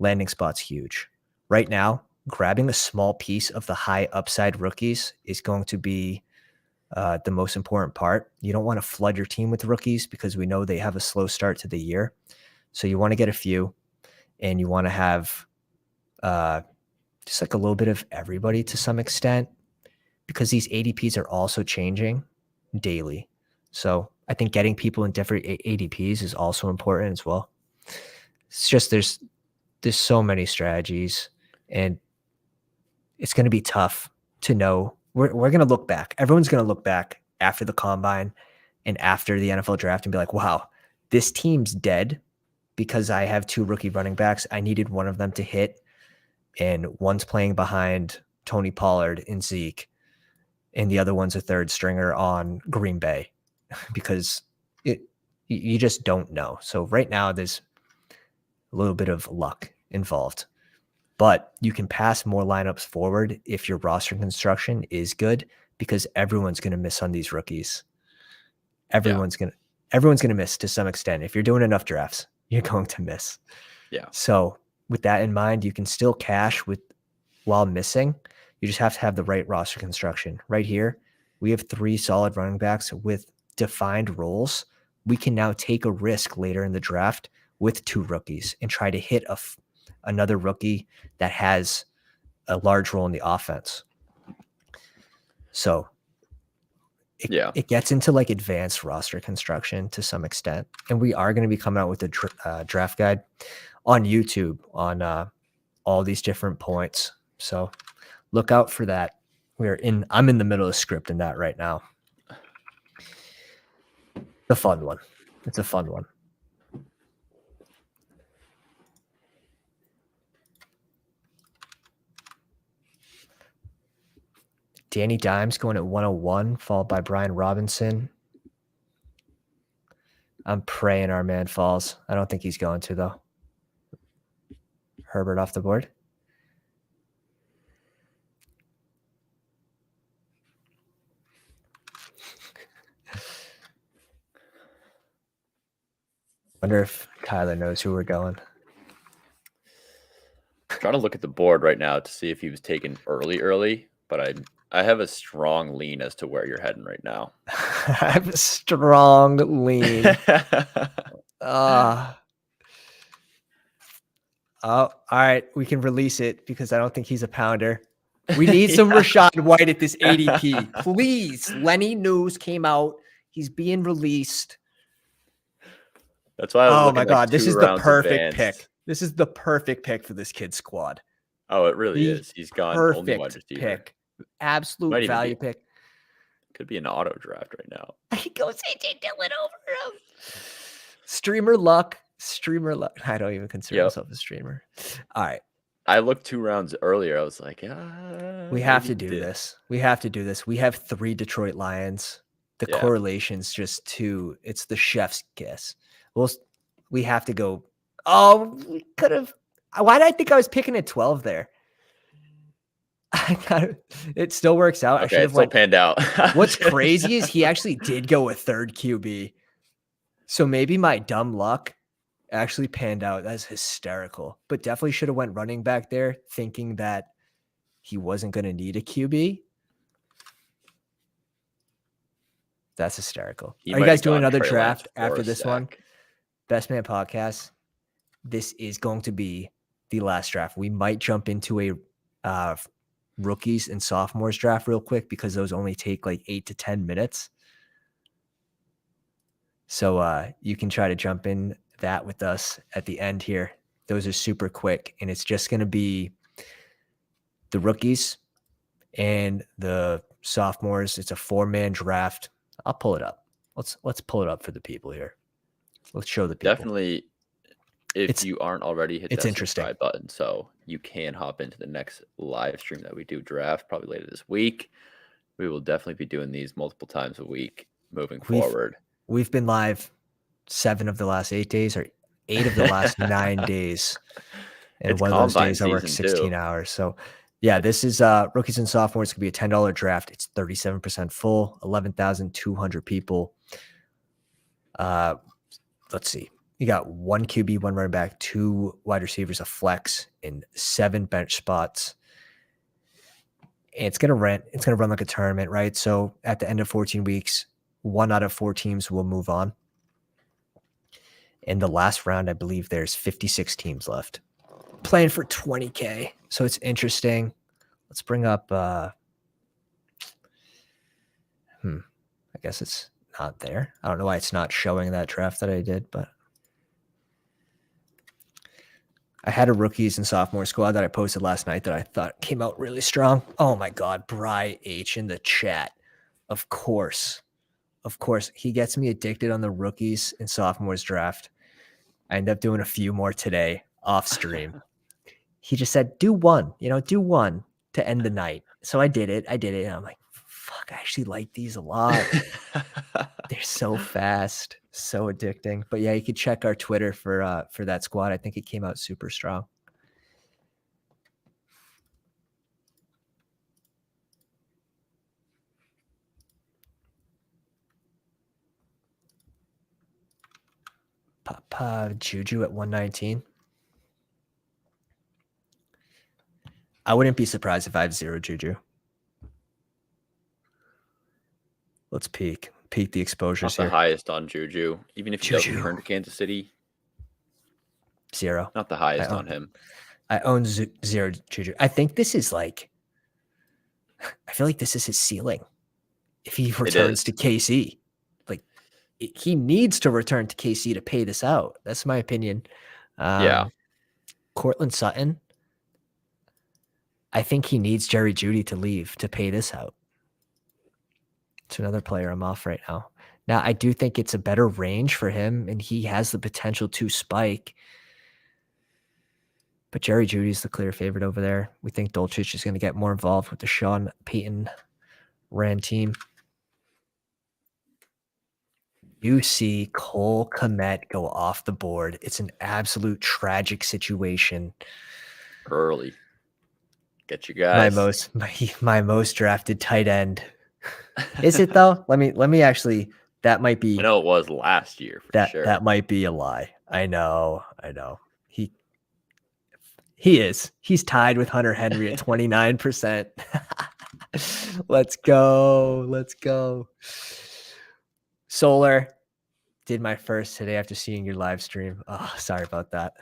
landing spot's huge. Right now, grabbing a small piece of the high upside rookies is going to be the most important part. You don't want to flood your team with rookies because we know they have a slow start to the year. So you want to get a few, and you want to have just like a little bit of everybody to some extent, because these ADPs are also changing daily. So I think getting people in different ADPs is also important as well. It's just there's so many strategies, and it's going to be tough to know. We're going to look back. Everyone's going to look back after the combine and after the NFL draft and be like, wow, this team's dead because I have two rookie running backs. I needed one of them to hit, and one's playing behind Tony Pollard and Zeke, and the other one's a third stringer on Green Bay because you just don't know. So right now there's a little bit of luck involved, but you can pass more lineups forward if your roster construction is good because everyone's going to miss on these rookies. Everyone's going to miss to some extent. If you're doing enough drafts, you're going to miss. Yeah. So with that in mind, you can still cash while missing. You just have to have the right roster construction. Right here, we have 3 solid running backs with defined roles. We can now take a risk later in the draft with 2 rookies and try to hit another rookie that has a large role in the offense. So it gets into like advanced roster construction to some extent. And we are going to be coming out with a draft guide on YouTube on all these different points. So look out for that. I'm in the middle of scripting that right now. The fun one. It's a fun one. Danny Dimes going at 101, followed by Brian Robinson. I'm praying our man falls. I don't think he's going to, though. Herbert off the board. Wonder if Tyler knows who we're going. I'm trying to look at the board right now to see if he was taken early, but I have a strong lean as to where you're heading right now. I have a strong lean. Oh, all right. We can release it because I don't think he's a pounder. We need some Rachaad White at this ADP. Please. Lenny news came out. He's being released. That's why I was Oh looking my like God, this 2 is the rounds perfect advanced. pick. This is the perfect pick for this kid's squad. Oh, it really The is. He's gone only wide perfect receiver. pick. Absolute Might even value be pick. could be an auto draft right now. He goes AJ Dillon over him. Streamer luck. Streamer luck. I don't even consider myself a streamer. All right. I looked 2 rounds earlier. I was like, We have to do this. We have to do this. We have 3 Detroit Lions. The correlation's just too, it's the chef's kiss. We have to go. Oh, we could have. Why did I think I was picking at 12 there? It still works out. Okay, I should have it still panned out. What's crazy is he actually did go a third QB. So maybe my dumb luck actually panned out. That's hysterical. But definitely should have went running back there, thinking that he wasn't going to need a QB. That's hysterical. Are you guys doing another draft after this one? Best Man Podcast. This is going to be the last draft. We might jump into a rookies and sophomores draft real quick because those only take like 8 to 10 minutes. So you can try to jump in that with us at the end here. Those are super quick, and it's just going to be the rookies and the sophomores. It's a 4-man draft. I'll pull it up. Let's pull it up for the people here. Let's show the people. Definitely, if you aren't already, hit that subscribe button so you can hop into the next live stream that we do draft probably later this week. We will definitely be doing these multiple times a week moving forward. We've been live 7 of the last 8 days or 8 of the last 9 days. And one of those days I work 16 hours. So yeah, this is rookies and sophomores. It's going to be a $10 draft. It's 37% full, 11,200 people. Let's see. You got 1 QB, 1 running back, 2 wide receivers, a flex, and 7 bench spots. And it's gonna run like a tournament, right? So at the end of 14 weeks, 1 out of 4 teams will move on. In the last round, I believe there's 56 teams left. Playing for 20K. So it's interesting. Let's bring up I guess it's not there. I don't know why it's not showing that draft that I did, but I had a rookies and sophomore squad that I posted last night that I thought came out really strong. Oh my God, Bry H in the chat. Of course. He gets me addicted on the rookies and sophomores draft. I end up doing a few more today off stream. He just said, do one to end the night. So I did it. And I'm like, fuck, I actually like these a lot. They're so fast, so addicting. But yeah, you could check our Twitter for that squad. I think it came out super strong. Papa Juju at 119. I wouldn't be surprised if I have 0 Juju. Let's peek the exposures not here. The highest on Juju, even if he does return to Kansas City. 0. Not the highest on him. I own 0 Juju. I think this is like, I feel like this is his ceiling. If he returns to KC, like he needs to return to KC to pay this out. That's my opinion. Yeah. Cortland Sutton. I think he needs Jerry Jeudy to leave to pay this out. It's another player I'm off right now. Now, I do think it's a better range for him, and he has the potential to spike. But Jerry Jeudy's the clear favorite over there. We think Dolchich is going to get more involved with the Sean Payton ran team. You see Cole Kmet go off the board. It's an absolute tragic situation. Early. Get you guys. My most drafted tight end. Is it though? Let me actually. That might be. I know it was last year for sure. That might be a lie. I know. He is. He's tied with Hunter Henry at 29%. Let's go. Solar did my first today after seeing your live stream. Oh, sorry about that.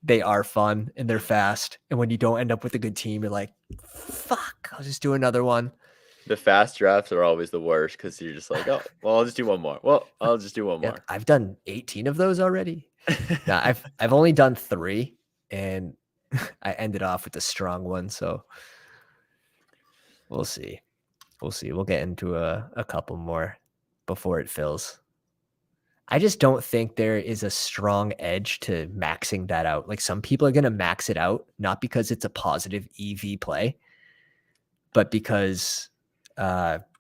They are fun and they're fast. And when you don't end up with a good team, you're like, fuck, I'll just do another one. The fast drafts are always the worst because you're just like, oh, well, I'll just do one more. Well, I'll just do one Yeah, more. I've done 18 of those already. No, I've only done 3, and I ended off with a strong one. So we'll see. We'll see. We'll get into a couple more before it fills. I just don't think there is a strong edge to maxing that out. Like, some people are going to max it out, not because it's a positive EV play, but because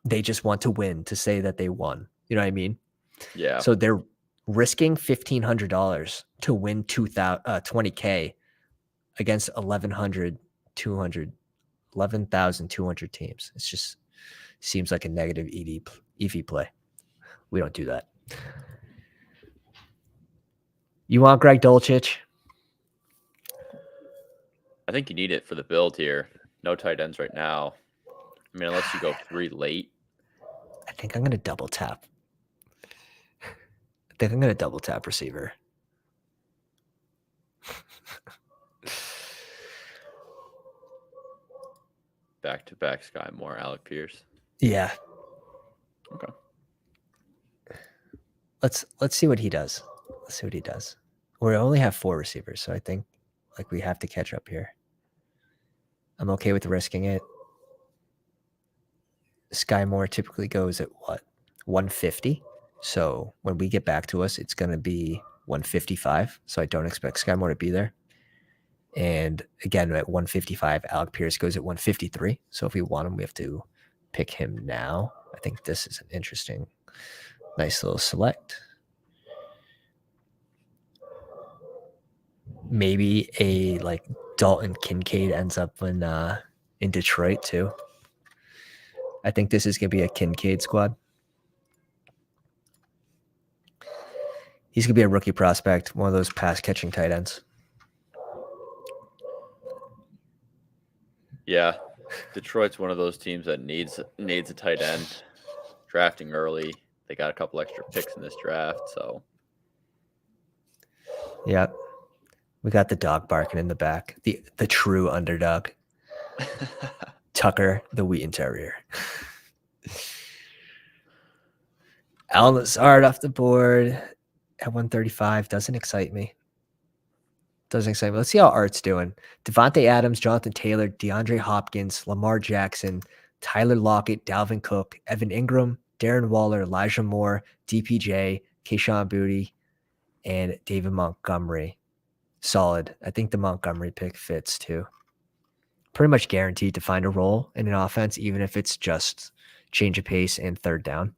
they just want to win, to say that they won. You know what I mean? Yeah. So they're risking $1,500 to win 20K against 11,200 teams. It's just seems like a negative EV play. We don't do that. You want Greg Dulcich? I think you need it for the build here. No tight ends right now. I mean, unless you go 3 late. I think I'm going to double tap. I think I'm going to double tap receiver. Back-to-back Sky Moore, Alec Pierce. Yeah. Okay. Let's see what he does. Let's see what he does. We only have 4 receivers, so I think like we have to catch up here. I'm okay with risking it. Sky Moore typically goes at what? 150. So when we get back to us, it's going to be 155. So I don't expect Sky Moore to be there. And again, at 155, Alec Pierce goes at 153. So if we want him, we have to pick him now. I think this is an interesting, nice little select. Maybe a like Dalton Kincaid ends up in Detroit too. I think this is going to be a Kincaid squad. He's going to be a rookie prospect, one of those pass-catching tight ends. Yeah. Detroit's one of those teams that needs a tight end. Drafting early. They got a couple extra picks in this draft, so. Yep. We got the dog barking in the back. The true underdog. Tucker, the Wheaton Terrier. Al Lazard off the board at 135. Doesn't excite me. Let's see how Art's doing. Devontae Adams, Jonathan Taylor, DeAndre Hopkins, Lamar Jackson, Tyler Lockett, Dalvin Cook, Evan Ingram, Darren Waller, Elijah Moore, DPJ, Kayshon Boutte, and David Montgomery. Solid. I think the Montgomery pick fits too. Pretty much guaranteed to find a role in an offense, even if it's just change of pace and third down,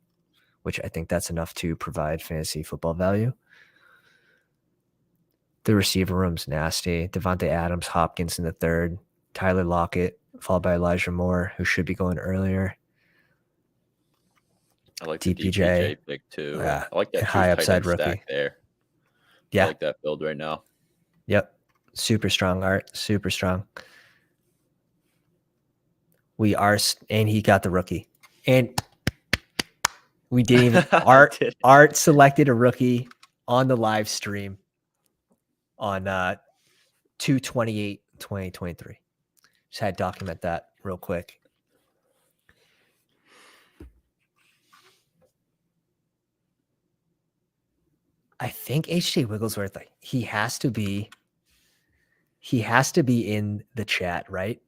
which I think that's enough to provide fantasy football value. The receiver room's nasty. Devontae Adams, Hopkins in the third, Tyler Lockett, followed by Elijah Moore, who should be going earlier. I like the DPJ pick too. I like that high upside rookie stack there. Yeah, I like that build right now. Yep, super strong, Art. Super strong. We are, and he got the rookie, and we didn't even. Art selected a rookie on the live stream on 2/28/2023. Just had to document that real quick. I think H.J. Wigglesworth, he has to be in the chat, right?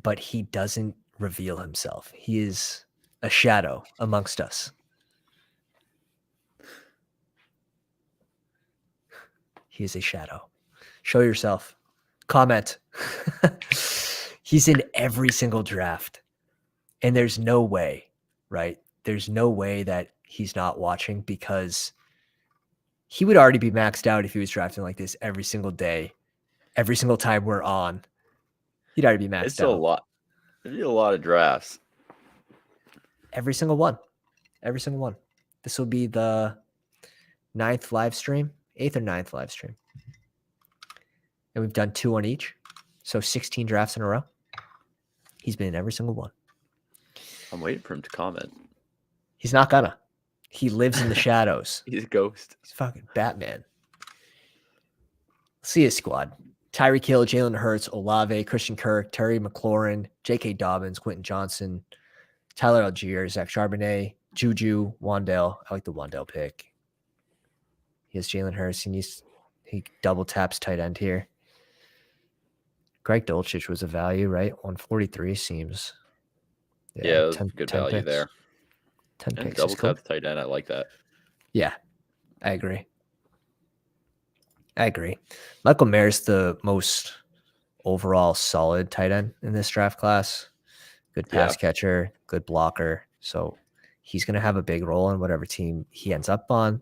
But he doesn't reveal himself. He is a shadow amongst us. He is a shadow. Show yourself. Comment. He's in every single draft. And there's no way, right? There's no way that he's not watching, because he would already be maxed out if he was drafting like this every single day, every single time we're on. He'd already be maxed out. It's a lot. There's a lot of drafts. Every single one. Every single one. This will be the 9th live stream, 8th or 9th live stream. And we've done 2 on each. So 16 drafts in a row. He's been in every single one. I'm waiting for him to comment. He's not gonna. He lives in the shadows. He's a ghost. He's fucking Batman. See his squad. Tyreek Hill, Jalen Hurts, Olave, Christian Kirk, Terry McLaurin, J.K. Dobbins, Quentin Johnson, Tyler Algier, Zach Charbonnet, Juju, Wandale. I like the Wandale pick. He has Jalen Hurts. He double taps tight end here. Greg Dulcich was a value, right? 143 seems. Yeah, it was 10, good 10 value picks. there. 10 And picks double is cool. tap the tight end. I like that. Yeah, I agree. Michael Mayer's the most overall solid tight end in this draft class. Good pass catcher, good blocker. So he's going to have a big role in whatever team he ends up on.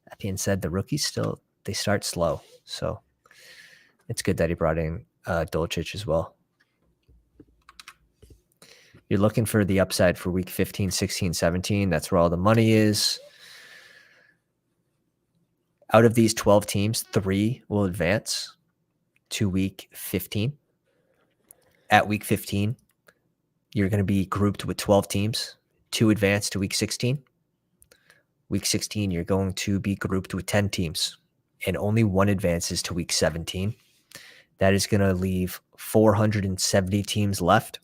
That being said, the rookies they start slow. So it's good that he brought in Dulcich as well. You're looking for the upside for week 15, 16, 17. That's where all the money is. Out of these 12 teams, 3 will advance to week 15. At week 15, you're going to be grouped with 12 teams. 2 advance to week 16. Week 16, you're going to be grouped with 10 teams, and only 1 advances to week 17. That is going to leave 470 teams left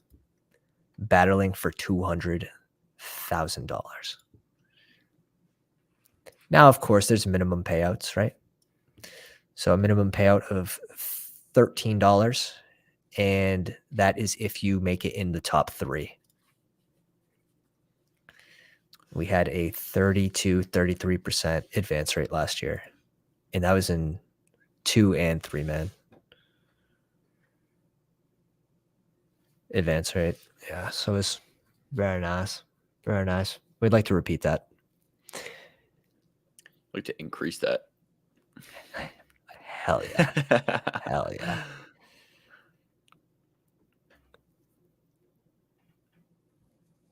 battling for $200,000. Now, of course, there's minimum payouts, right? So a minimum payout of $13, and that is if you make it in the top 3. We had a 33% advance rate last year, and that was in 2 and 3 man advance rate. Yeah, so it's very nice. Very nice. We'd like to repeat that. Like to increase that. Hell yeah. Hell yeah.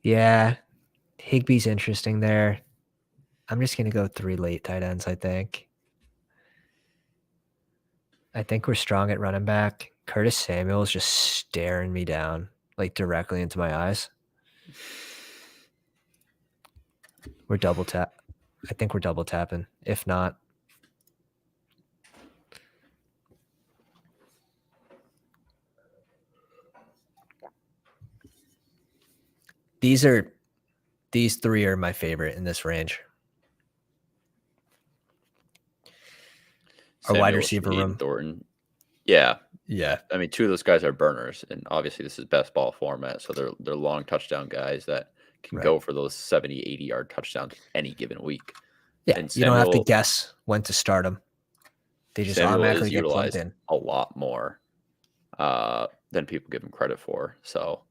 Yeah. Higbee's interesting there. I'm just going to go 3 late tight ends, I think. I think we're strong at running back. Curtis Samuel is just staring me down, like directly into my eyes. We're double tap. I think we're double tapping. If not, these 3 are my favorite in this range. Our wide receiver room. Thornton. Yeah. Yeah. I mean, 2 of those guys are burners, and obviously this is best ball format, so they're long touchdown guys that can go for those 70, 80-yard touchdowns any given week. Yeah, and you don't have to guess when to start them. They just automatically get plugged in. A lot more than people give him credit for. So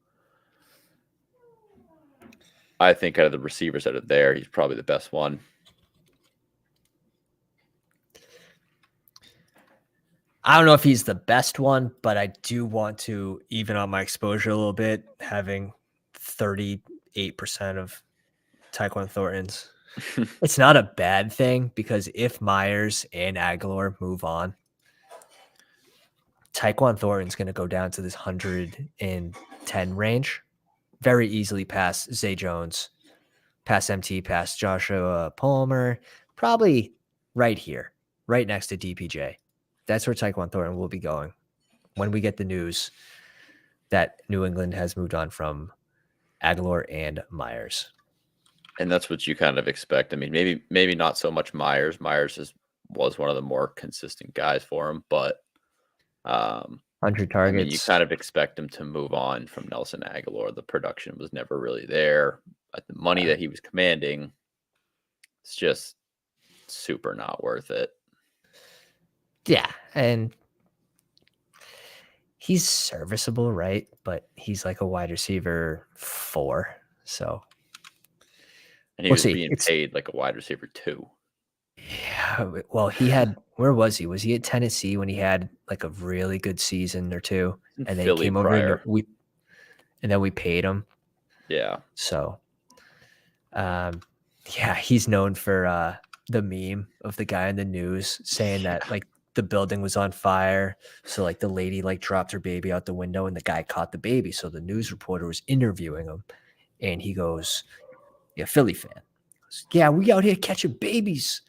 I think out of the receivers that are there, he's probably the best one. I don't know if he's the best one, but I do want to even out my exposure a little bit, having 38% of Tyquan Thornton's. It's not a bad thing because if Myers and Aguilar move on, Tyquan Thornton's going to go down to this 110 range, very easily past Zay Jones, past MT, past Joshua Palmer, probably right here, right next to DPJ. That's where Tyquan Thornton will be going when we get the news that New England has moved on from Aguilar and Myers. And that's what you kind of expect. I mean, maybe not so much Myers. Myers was one of the more consistent guys for him, but 100 targets. I mean, you kind of expect him to move on from Nelson Aguilar. The production was never really there. But the money that he was commanding, it's just super not worth it. Yeah, and he's serviceable, right? But he's like a wide receiver 4, so. And he was being paid like a wide receiver 2. Yeah, well, he had. Where was he? Was he at Tennessee when he had like a really good season or 2, and then he came over and then we paid him. Yeah. So, yeah, he's known for the meme of the guy in the news saying that like the building was on fire, so like the lady like dropped her baby out the window and the guy caught the baby. So the news reporter was interviewing him, and he goes, "Yeah, Philly fan. He goes, yeah, we out here catching babies."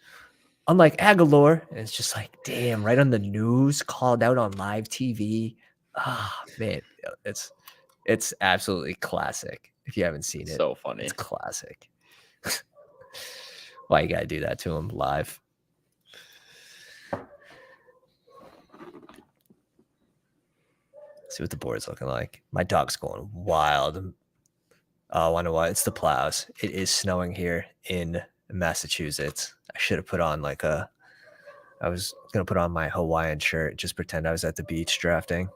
unlike Aguilar. And it's just like, damn, right on the news, called out on live TV. Ah, man, it's absolutely classic. If you haven't seen it, So funny. it's classic. Why you gotta do that to him live? See what the board's looking like. My dog's going wild. Oh, I wonder why. It's the plows. It is snowing here in Massachusetts. I should have put on I was gonna put on my Hawaiian shirt, just pretend I was at the beach drafting.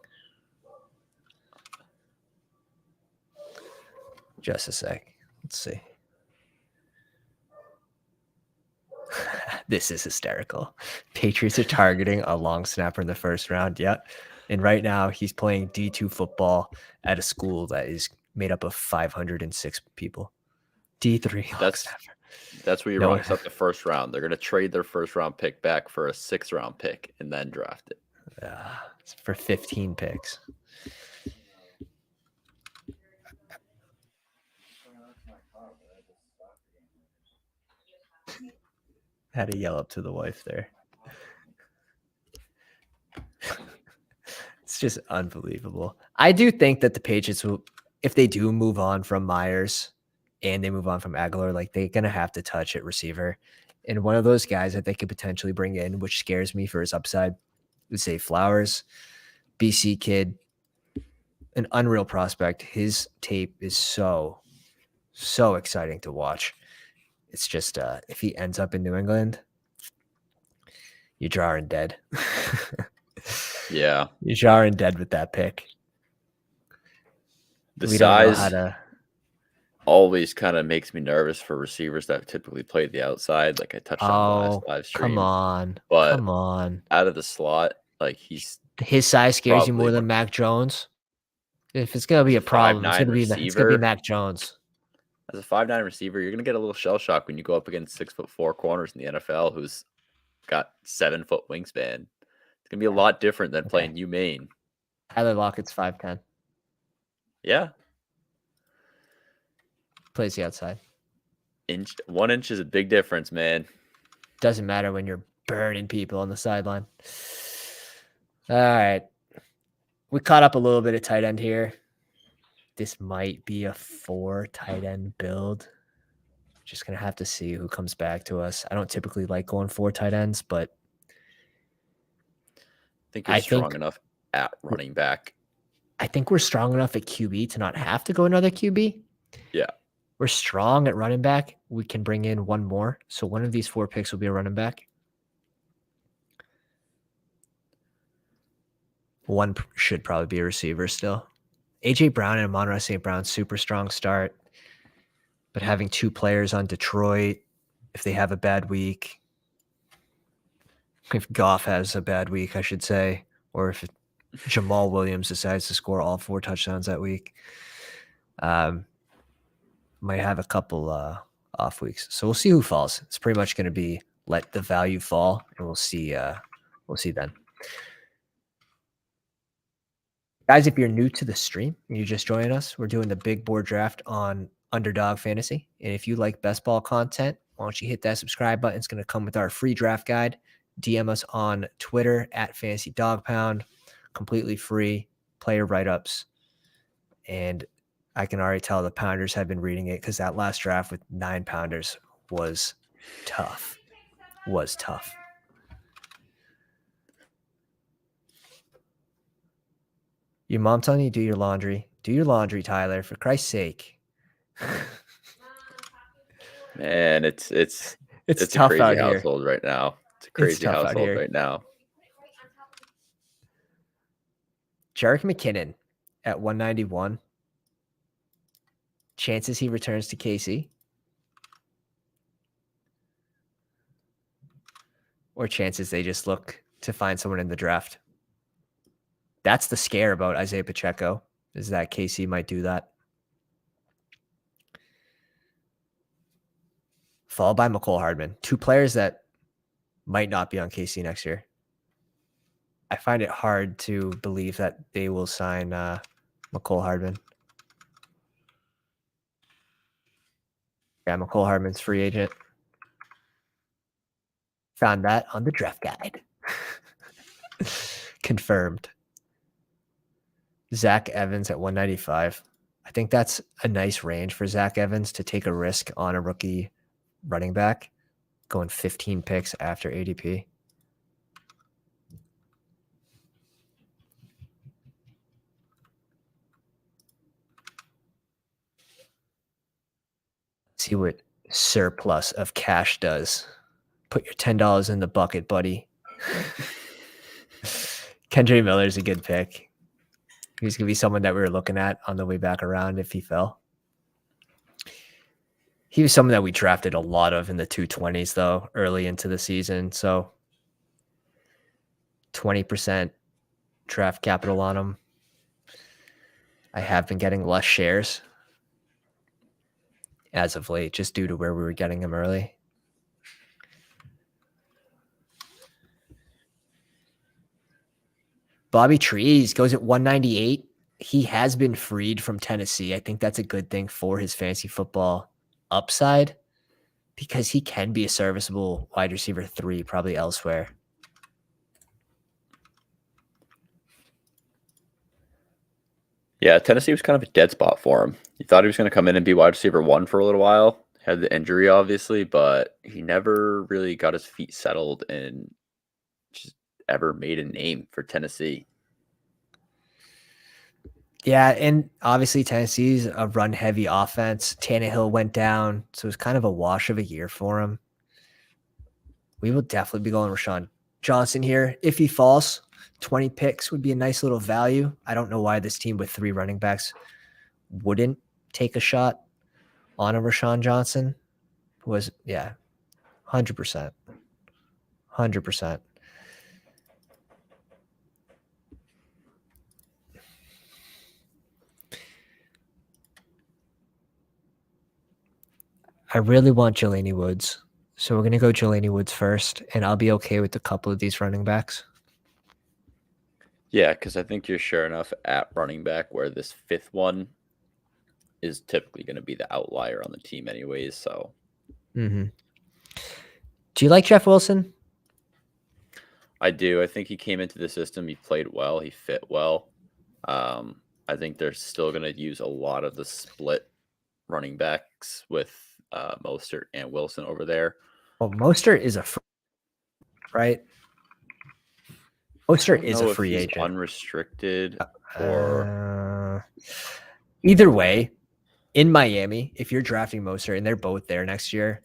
Just a sec. Let's see. This is hysterical. Patriots are targeting a long snapper in the first round. Yep. And right now he's playing D2 football at a school that is made up of 506 people. D3 long snapper. That's where you No, rocks up the first round. They're gonna trade their first round pick back for a 6th round pick and then draft it. it's for 15 picks. Had to yell up to the wife there. It's just unbelievable. I do think that the Patriots will, if they do move on from Myers and they move on from Aguilar, like they're gonna have to touch at receiver. And one of those guys that they could potentially bring in, which scares me for his upside, would say Flowers, BC kid, an unreal prospect. His tape is so exciting to watch. It's just if he ends up in New England, you're jarring dead. Yeah. You're jarring dead with that pick. The We don't know size how to. always kind of makes me nervous for receivers that typically play the outside, like I touched on the last Oh, live stream. come on. But Come on. out of the slot, like His size scares you probably more than Mac Jones? If it's gonna be as a a problem, it's 5'9" gonna be receiver. Mac Jones. As a 5'9" receiver, you're gonna get a little shell shock when you go up against 6'4" corners in the NFL who's got 7-foot wingspan. It's gonna be a lot different than playing UMaine. Tyler Lockett's 5'10". Yeah. Plays the outside. 1 inch is a big difference, man. Doesn't matter when you're burning people on the sideline. All right. We caught up a little bit at tight end here. This might be a 4 tight end build. Just gonna have to see who comes back to us. I don't typically like going 4 tight ends, but I think you're strong enough at running back. I think we're strong enough at QB to not have to go another QB. Yeah. We're strong at running back. We can bring in one more. So one of these 4 picks will be a running back. One should probably be a receiver still. A.J. Brown and Amon-Ra St. Brown, super strong start. But having 2 players on Detroit, if they have a bad week, if Goff has a bad week, I should say, or if Jamal Williams decides to score all 4 touchdowns that week, might have a couple off weeks. So we'll see who falls. It's pretty much going to be let the value fall, and we'll see then. Guys, if you're new to the stream and you're just joining us, we're doing the big board draft on Underdog Fantasy. And if you like best ball content, why don't you hit that subscribe button? It's going to come with our free draft guide. DM us on Twitter at Fantasy Dog Pound. Completely free player write-ups. And I can already tell the pounders have been reading it because that last draft with 9 pounders was tough. Your mom telling you to do your laundry. Do your laundry, Tyler, for Christ's sake. Man, it's It's a tough crazy out here. household right now. It's a crazy household right now. Jerick McKinnon at 191. Chances he returns to KC? Or chances they just look to find someone in the draft? That's the scare about Isaiah Pacheco, is that KC might do that. Followed by McCole Hardman. 2 players that might not be on KC next year. I find it hard to believe that they will sign McCole Hardman. Yeah, McCole Hardman's free agent. Found that on the draft guide. Confirmed. Zach Evans at 195. I think that's a nice range for Zach Evans to take a risk on a rookie running back, going 15 picks after ADP. See what surplus of cash does. Put your $10 in the bucket, buddy. Kendra Miller's a good pick. He's going to be someone that we were looking at on the way back around if he fell. He was someone that we drafted a lot of in the 220s, though, early into the season. So 20% draft capital on him. I have been getting less shares as of late, just due to where we were getting him early. Bobby Trees goes at 198. He has been freed from Tennessee. I think that's a good thing for his fantasy football upside because he can be a serviceable wide receiver 3 probably elsewhere. Yeah, Tennessee was kind of a dead spot for him. He thought he was going to come in and be wide receiver 1 for a little while. Had the injury, obviously, but he never really got his feet settled and just ever made a name for Tennessee. Yeah, and obviously Tennessee's a run-heavy offense. Tannehill went down, so it was kind of a wash of a year for him. We will definitely be going Rashawn Johnson here. If he falls, 20 picks would be a nice little value. I don't know why this team with 3 running backs wouldn't take a shot on a Rashawn Johnson. Was, yeah, 100%. 100%. I really want Jelani Woods. So we're going to go Jelani Woods first, and I'll be okay with a couple of these running backs. Yeah, because I think you're sure enough at running back where this 5th one is typically going to be the outlier on the team anyways. So, Do you like Jeff Wilson? I do. I think he came into the system. He played well. He fit well. I think they're still going to use a lot of the split running backs with Mostert and Wilson over there. Well, Mostert is a right? Mostert is a free agent. Unrestricted or either way, in Miami, if you're drafting Mostert and they're both there next year,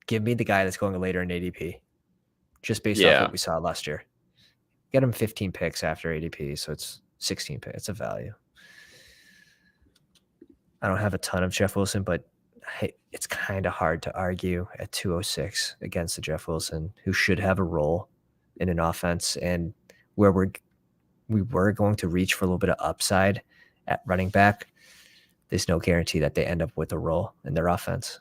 give me the guy that's going later in ADP. Just based off what we saw last year. Get him 15 picks after ADP, so it's 16 picks. It's a value. I don't have a ton of Jeff Wilson, but it's kind of hard to argue at 206 against the Jeff Wilson, who should have a role in an offense, and where we were going to reach for a little bit of upside at running back. There's no guarantee that they end up with a role in their offense.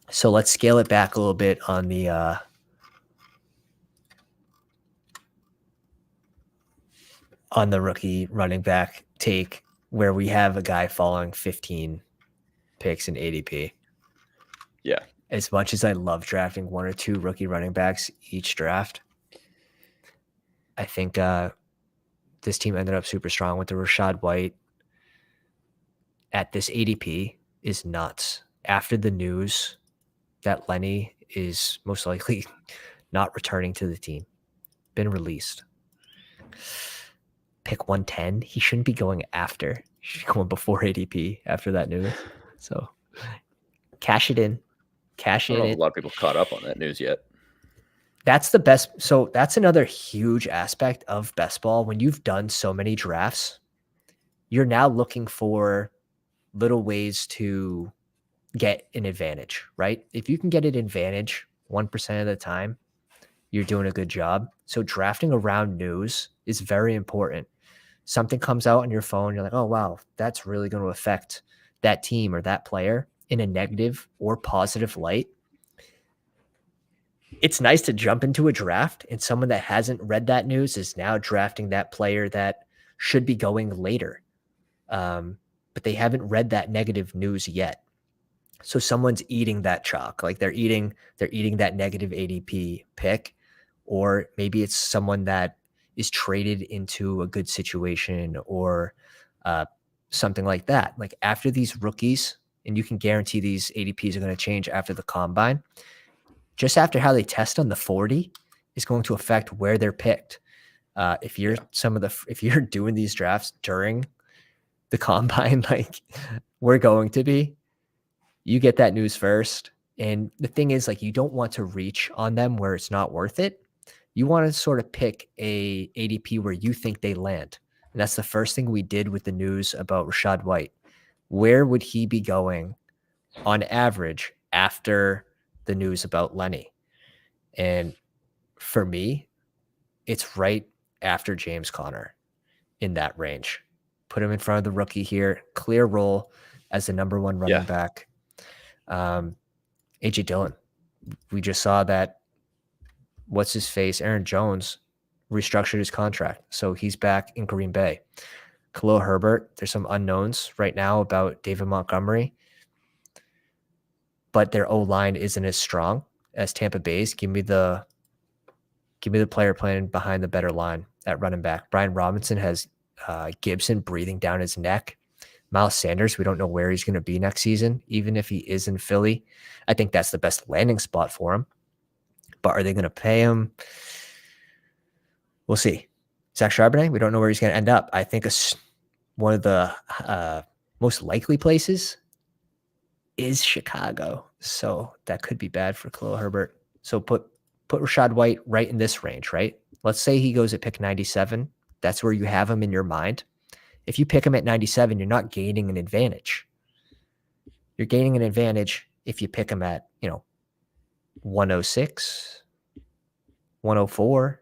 So let's scale it back a little bit on the rookie running back take, where we have a guy following 15 picks in ADP. Yeah. As much as I love drafting 1 or 2 rookie running backs each draft, I think this team ended up super strong with the Rachaad White at this ADP is nuts. After the news that Lenny is most likely not returning to the team, been released. Pick 110. He shouldn't be going after. He should be going before ADP after that news. So cash it in. Cash I don't in. know if a lot of people caught up on that news yet. That's the best. So that's another huge aspect of best ball. When you've done so many drafts, you're now looking for little ways to get an advantage, right? If you can get an advantage 1% of the time, you're doing a good job. So drafting around news is very important. Something comes out on your phone, you're like, oh, wow, that's really going to affect that team or that player in a negative or positive light. It's nice to jump into a draft and someone that hasn't read that news is now drafting that player that should be going later. But they haven't read that negative news yet. So someone's eating that chalk, like they're eating that negative ADP pick, or maybe it's someone that is traded into a good situation or something like that. Like after these rookies, and you can guarantee these ADPs are going to change after the combine, just after how they test on the 40 is going to affect where they're picked. If you're if you're doing these drafts during the combine, like we're going to be, you get that news first. And the thing is, like, you don't want to reach on them where it's not worth it. You want to sort of pick a ADP where you think they land. And that's the first thing we did with the news about Rashad White. Where would he be going on average after the news about Lenny? And for me, it's right after James Conner in that range. Put him in front of the rookie here, clear role as the number one running back. AJ Dillon, we just saw that, what's his face, Aaron Jones restructured his contract, so he's back in Green Bay. Khalil Herbert, there's some unknowns right now about David Montgomery, but their O-line isn't as strong as Tampa Bay's. Give me the player playing behind the better line at running back. Brian Robinson has Gibson breathing down his neck. Miles Sanders, we don't know where he's going to be next season, even if he is in Philly. I think that's the best landing spot for him. But are they going to pay him? We'll see. Zach Charbonnet, we don't know where he's going to end up. I think one of the most likely places is Chicago. So that could be bad for Khalil Herbert. So put Rashad White right in this range, right? Let's say he goes at pick 97. That's where you have him in your mind. If you pick him at 97, you're not gaining an advantage. You're gaining an advantage if you pick him at, 106, 104.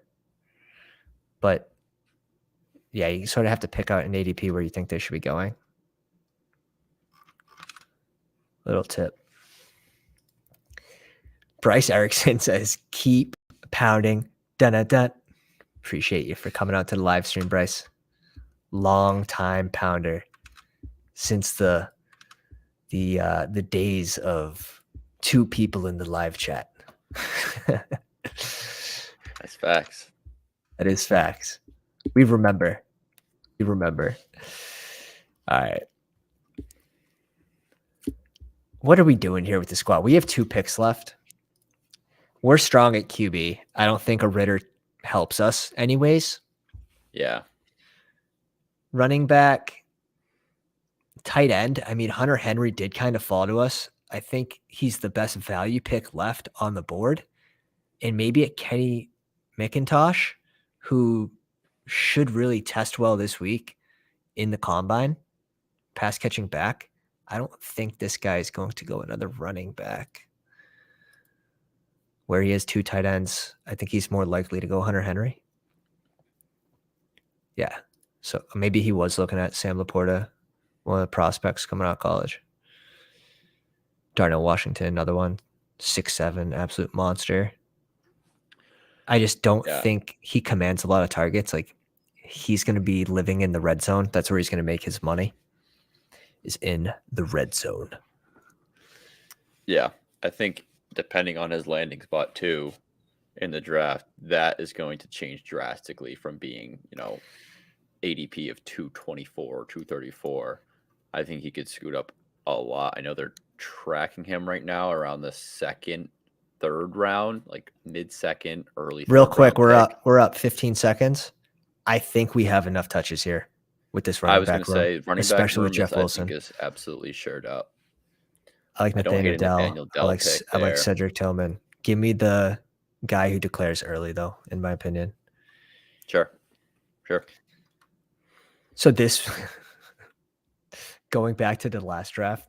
But yeah, you sort of have to pick out an ADP where you think they should be going. Little tip. Bryce Erickson says, keep pounding. Dun-dun-dun. Appreciate you for coming out to the live stream, Bryce. Long time pounder since the days of two people in the live chat. That's facts. That is facts. We remember. All right. What are we doing here with the squad? We have 2 picks left. We're strong at QB. I don't think a Ritter helps us anyways. Yeah. Running back, tight end. I mean, Hunter Henry did kind of fall to us. I think he's the best value pick left on the board. And maybe a Kenny McIntosh, who should really test well this week in the combine, pass catching back. I don't think this guy is going to go another running back where he has 2 tight ends. I think he's more likely to go Hunter Henry. Yeah. So maybe he was looking at Sam Laporta, one of the prospects coming out of college. Darnell Washington, another one, 6'7", absolute monster. I just don't think he commands a lot of targets. Like, he's going to be living in the red zone. That's where he's going to make his money, is in the red zone. Yeah. I think depending on his landing spot too in the draft, that is going to change drastically from being, ADP of 224 or 234. I think he could scoot up a lot. I know they're tracking him right now around the second, third round, like mid-second, early third. Real quick, we're up 15 seconds. I think we have enough touches here with this running back room. I was going to say, running back room, Jeff Wilson, I think is absolutely shared up. I like Nathaniel Dell. I like Cedric Tillman. Give me the guy who declares early, though, in my opinion. Sure. So this, going back to the last draft,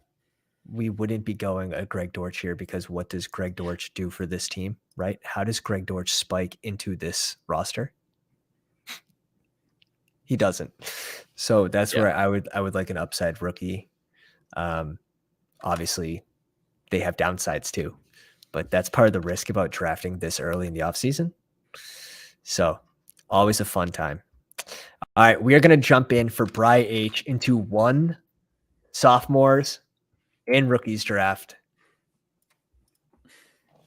we wouldn't be going a Greg Dortch here, because what does Greg Dortch do for this team, right? How does Greg Dortch spike into this roster? He doesn't. So that's where I would like an upside rookie. Obviously, they have downsides too, but that's part of the risk about drafting this early in the offseason. So always a fun time. All right, we are going to jump in for Bry H into one sophomores and rookies draft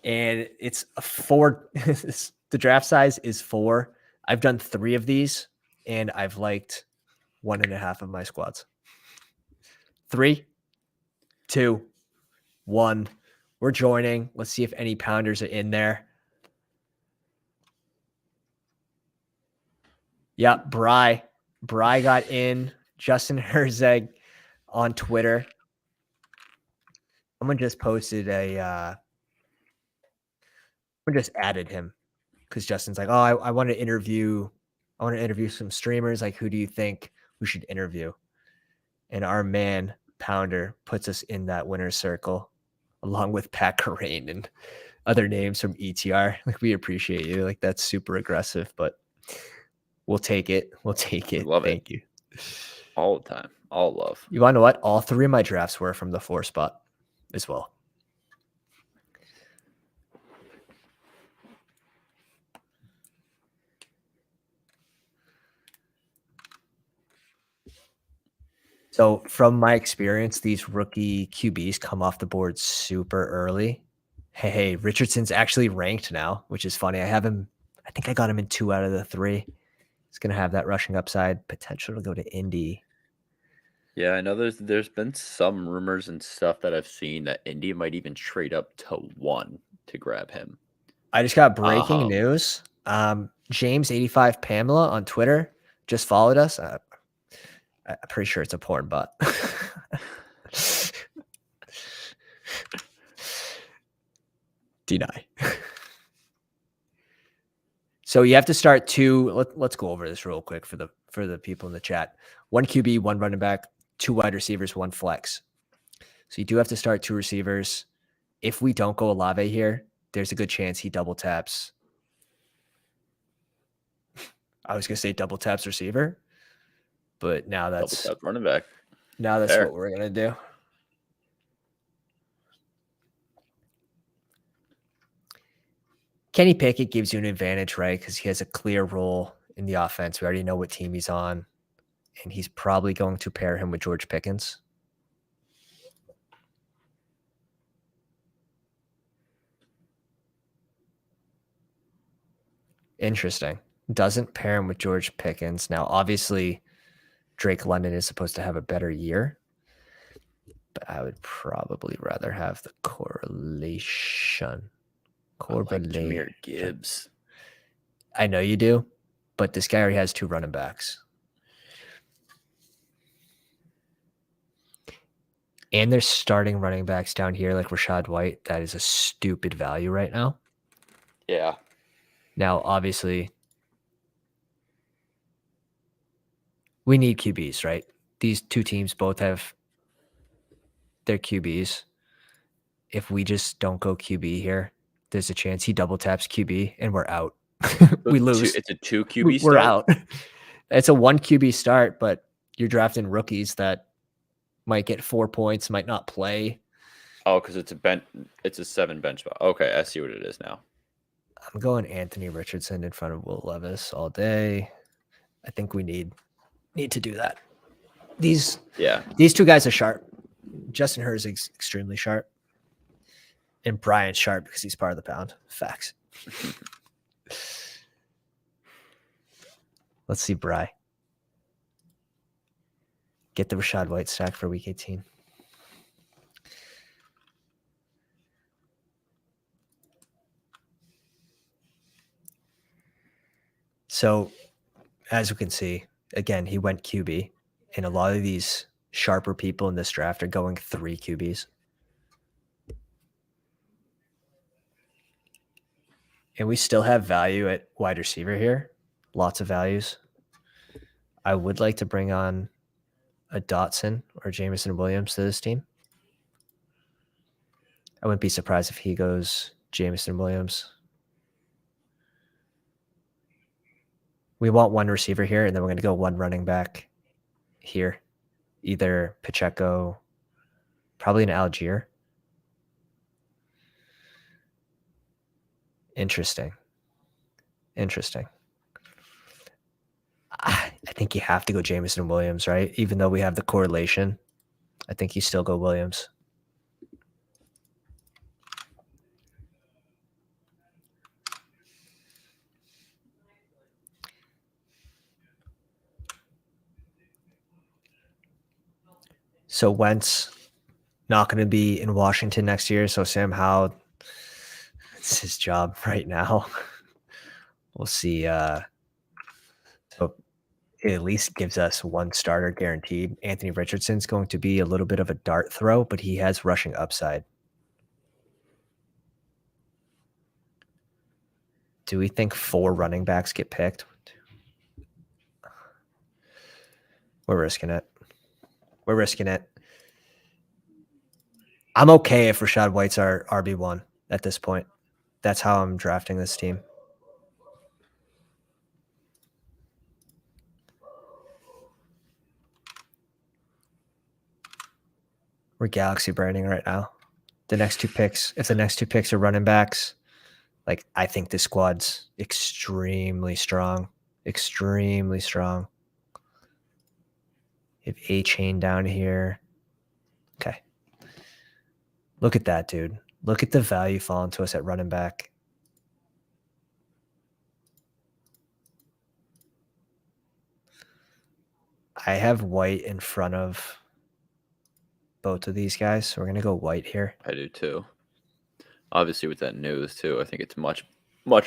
And it's a 4. The draft size is 4. I've done 3 of these, and I've liked 1.5 of my squads. 3, 2, 1. We're joining. Let's see if any pounders are in there. Yep, Bry got in. Justin Herzeg on Twitter. Someone just posted someone just added him because Justin's like, oh, I want to interview some streamers. Like, who do you think we should interview? And our man Pounder puts us in that winner's circle along with Pat Corain and other names from ETR. Like, we appreciate you. Like, that's super aggressive, but we'll take it. We'll take it. Love it. Thank you. All the time. All love. You want to know what? All 3 of my drafts were from the 4 spot as well. So from my experience, these rookie QBs come off the board super early. Hey, Richardson's actually ranked now, which is funny. I think I got him in 2 out of the 3. He's going to have that rushing upside, potential to go to Indy. Yeah, I know there's been some rumors and stuff that I've seen that Indy might even trade up to 1 to grab him. I just got breaking news. James 85 Pamela on Twitter just followed us. I'm pretty sure it's a porn bot. Deny. So you have to start 2. Let's go over this real quick for the people in the chat. 1 QB, 1 running back, 2 wide receivers, 1 flex. So you do have to start 2 receivers. If we don't go Olave here, there's a good chance he double taps. I was gonna say double taps receiver, but now that's double tap running back. Now that's Fair. What we're gonna do. Kenny Pickett gives you an advantage, right? Because he has a clear role in the offense. We already know what team he's on, and he's probably going to pair him with George Pickens. Interesting. Doesn't pair him with George Pickens. Now, obviously, Drake London is supposed to have a better year, but I would probably rather have the correlation. I like Jahmyr Gibbs. I know you do, but this guy already has 2 running backs. And there's starting running backs down here like Rachaad White. That is a stupid value right now. Yeah. Now, obviously, we need QBs, right? These 2 teams both have their QBs. If we just don't go QB here, there's a chance he double taps QB and we're out. We lose. It's a 2 QB start? We're out. It's a 1 QB start, but you're drafting rookies that might get 4 points, might not play. Oh, because it's a 7 bench spot. Okay, I see what it is now. I'm going Anthony Richardson in front of Will Levis all day. I think we need to do that. These 2 guys are sharp. Justin Herzig's extremely sharp. And Brian's sharp because he's part of the pound. Facts. Let's see Bry. Get the Rachaad White stack for week 18. So, as we can see, again, he went QB, and a lot of these sharper people in this draft are going 3 QBs. And we still have value at wide receiver here. Lots of values. I would like to bring on a Dotson or Jameson Williams to this team. I wouldn't be surprised if he goes Jameson Williams. We want 1 receiver here, and then we're going to go 1 running back here. Either Pacheco, probably an Algier. Interesting. I think you have to go Jameson Williams, right? Even though we have the correlation, I think you still go Williams. So Wentz not going to be in Washington next year. So Sam Howell, it's his job right now. We'll see. So it at least gives us one starter guaranteed. Anthony Richardson's going to be a little bit of a dart throw, but he has rushing upside. Do we think 4 running backs get picked? We're risking it. We're risking it. I'm okay if Rachaad White's our RB1 at this point. That's how I'm drafting this team. We're galaxy branding right now. The next 2 picks, if the next 2 picks are running backs, like I think this squad's extremely strong. Extremely strong. If A-Chain down here. Okay. Look at that, dude. Look at the value falling to us at running back. I have White in front of both of these guys. So we're going to go White here. I do too. Obviously, with that news too, I think it's much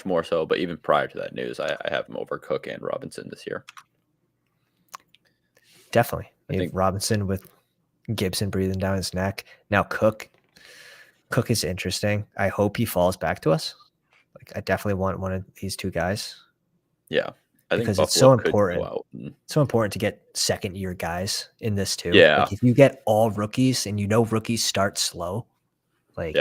more so. But even prior to that news, I have him over Cook and Robinson this year. Definitely. I think Robinson with Gibson breathing down his neck. Now Cook is interesting. I hope he falls back to us. Like I definitely want one of these 2 guys. Yeah. I think because Buffalo it's so could important. go out and... So important to get second-year guys in this too. Yeah. Like if you get all rookies and rookies start slow, like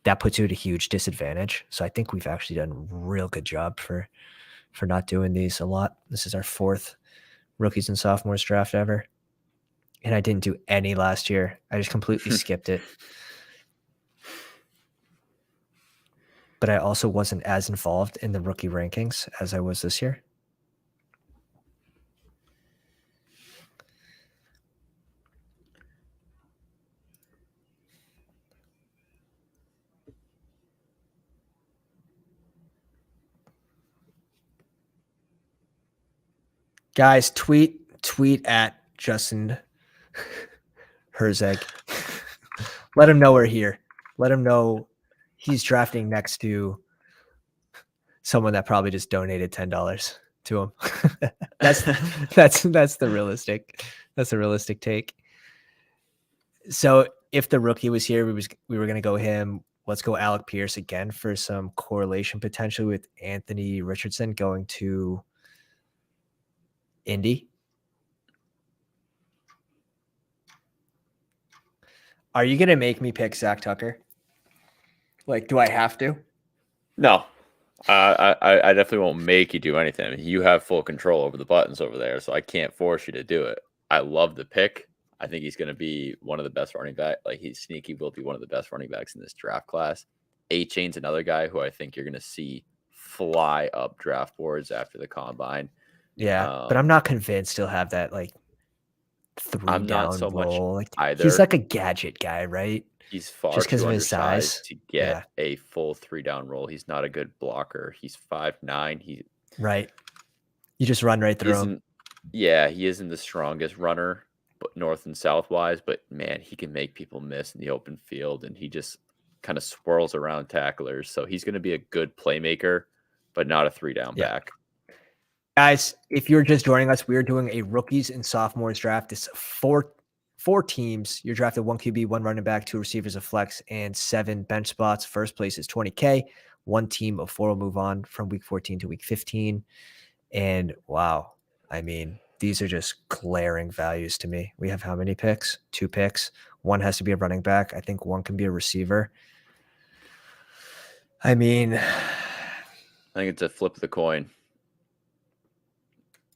that puts you at a huge disadvantage. So I think we've actually done a real good job for not doing these a lot. This is our 4th rookies and sophomores draft ever. And I didn't do any last year. I just completely skipped it. But I also wasn't as involved in the rookie rankings as I was this year. Guys, tweet at Justin Herzeg. Let him know we're here. Let him know he's drafting next to someone that probably just donated $10 to him. that's the realistic take. So if the rookie was here, we were gonna go him. Let's go Alec Pierce again for some correlation potentially with Anthony Richardson going to Indy. Are you gonna make me pick Zach Tucker? Like, do I have to? No. I definitely won't make you do anything. I mean, you have full control over the buttons over there, so I can't force you to do it. I love the pick. I think he's going to be one of the best running back. Like he's sneaky, will be one of the best running backs in this draft class. A-Chain's another guy who I think you're going to see fly up draft boards after the combine. Yeah, but I'm not convinced he'll have that like 3 down so roll. much like either. He's like a gadget guy, right? He's far just because too of his size to get a full 3 down roll. He's not a good blocker. He's 5'9". Right. You just run right through him. Yeah, he isn't the strongest runner, but north and south wise. But man, he can make people miss in the open field, and he just kind of swirls around tacklers. So he's going to be a good playmaker, but not a 3 down back. Guys, if you're just joining us, we're doing a rookies and sophomores draft. It's four teams. You're drafted 1 QB, 1 running back, 2 receivers, a flex, and 7 bench spots. First place is $20K. 1 team of 4 will move on from week 14 to week 15. And wow, I mean, these are just glaring values to me. We have how many picks? 2 picks. 1 has to be a running back. I think 1 can be a receiver. I mean, I think it's a flip of the coin.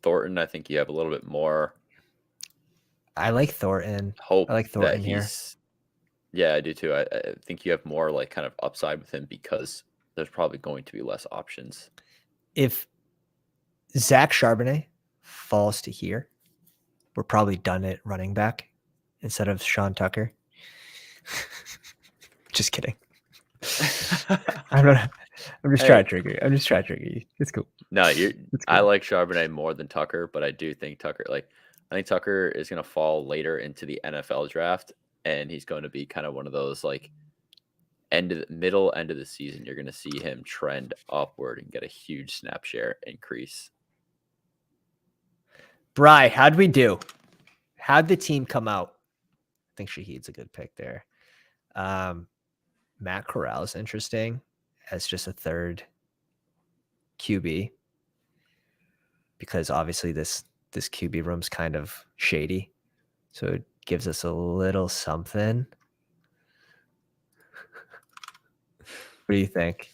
Thornton, I think you have a little bit more. I like Thornton. I like Thornton here. Yeah, I do too. I think you have more like kind of upside with him because there's probably going to be less options. If Zach Charbonnet falls to here, we're probably done at running back instead of Sean Tucker. Just kidding. I'm just trying to trigger you. It's cool. No, I like Charbonnet more than Tucker, but I do think Tucker, like, I think Tucker is going to fall later into the NFL draft, and he's going to be kind of one of those like middle end of the season. You're going to see him trend upward and get a huge snap share increase. Bri, how'd we do? How'd the team come out? I think Shaheed's a good pick there. Matt Corral's interesting as just a third QB, because obviously this QB room's kind of shady. So it gives us a little something. What do you think?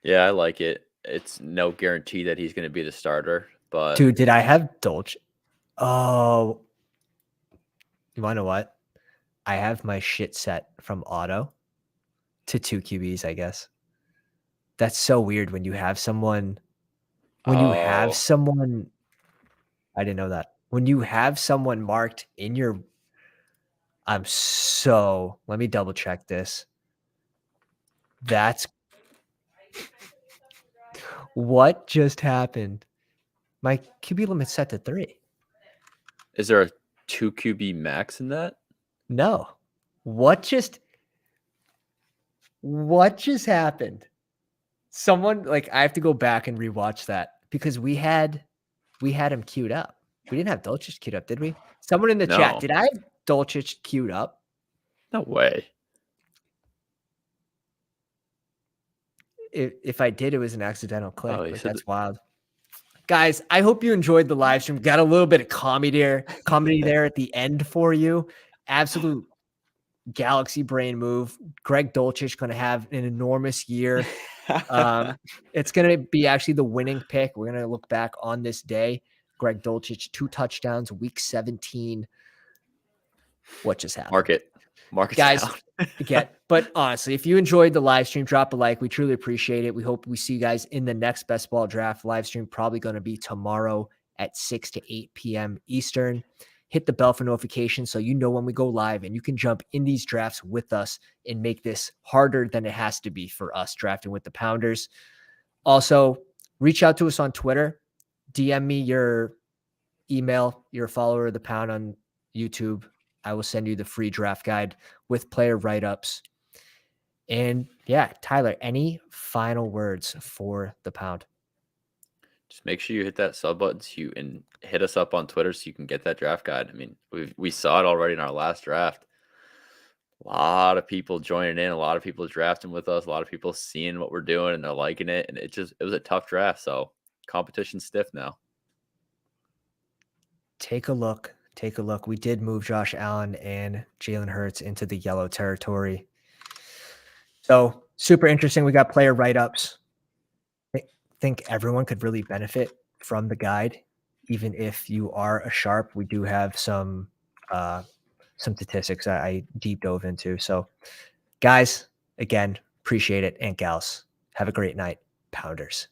Yeah, I like it. It's no guarantee that he's going to be the starter, but Dude, did I have Dolce? Oh, you want to know what? I have my shit set from auto to 2 QBs, I guess. That's so weird when you have someone. I didn't know that. When you have someone marked in your, let me double check this. That's what just happened. My QB limit's set to 3. Is there a 2 QB max in that? No. What just happened? Someone, like, I have to go back and rewatch that because we had him queued up. We didn't have Dolchich queued up, did we? Someone in the chat, did I have Dolchich queued up? No way. If I did, it was an accidental click. Oh, Like, that's wild. Guys, I hope you enjoyed the live stream. Got a little bit of comedy there at the end for you. Absolute galaxy brain move. Greg Dolchich going to have an enormous year. It's going to be actually the winning pick. We're going to look back on this day. Greg Dolchich, 2 touchdowns, week 17. What just happened? Market guys down. But honestly, if you enjoyed the live stream, drop a like. We truly appreciate it. We hope we see you guys in the next best ball draft live stream, probably going to be tomorrow at 6 to 8 p.m. Eastern. Hit the bell for notifications so you know when we go live, and you can jump in these drafts with us and make this harder than it has to be for us drafting with the Pounders. Also, reach out to us on Twitter. DM me your email. You're a follower of the Pound on YouTube. I will send you the free draft guide with player write-ups. And yeah, Tyler, any final words for the Pound? Just make sure you hit that sub button and hit us up on Twitter so you can get that draft guide. I mean, we saw it already in our last draft. A lot of people joining in, a lot of people drafting with us, a lot of people seeing what we're doing and they're liking it. And it was a tough draft. So competition's stiff now. Take a look. We did move Josh Allen and Jalen Hurts into the yellow territory. So super interesting. We got player write-ups. I think everyone could really benefit from the guide, even if you are a sharp. We do have some statistics I deep dove into. So guys, again, appreciate it. And gals, have a great night. Pounders.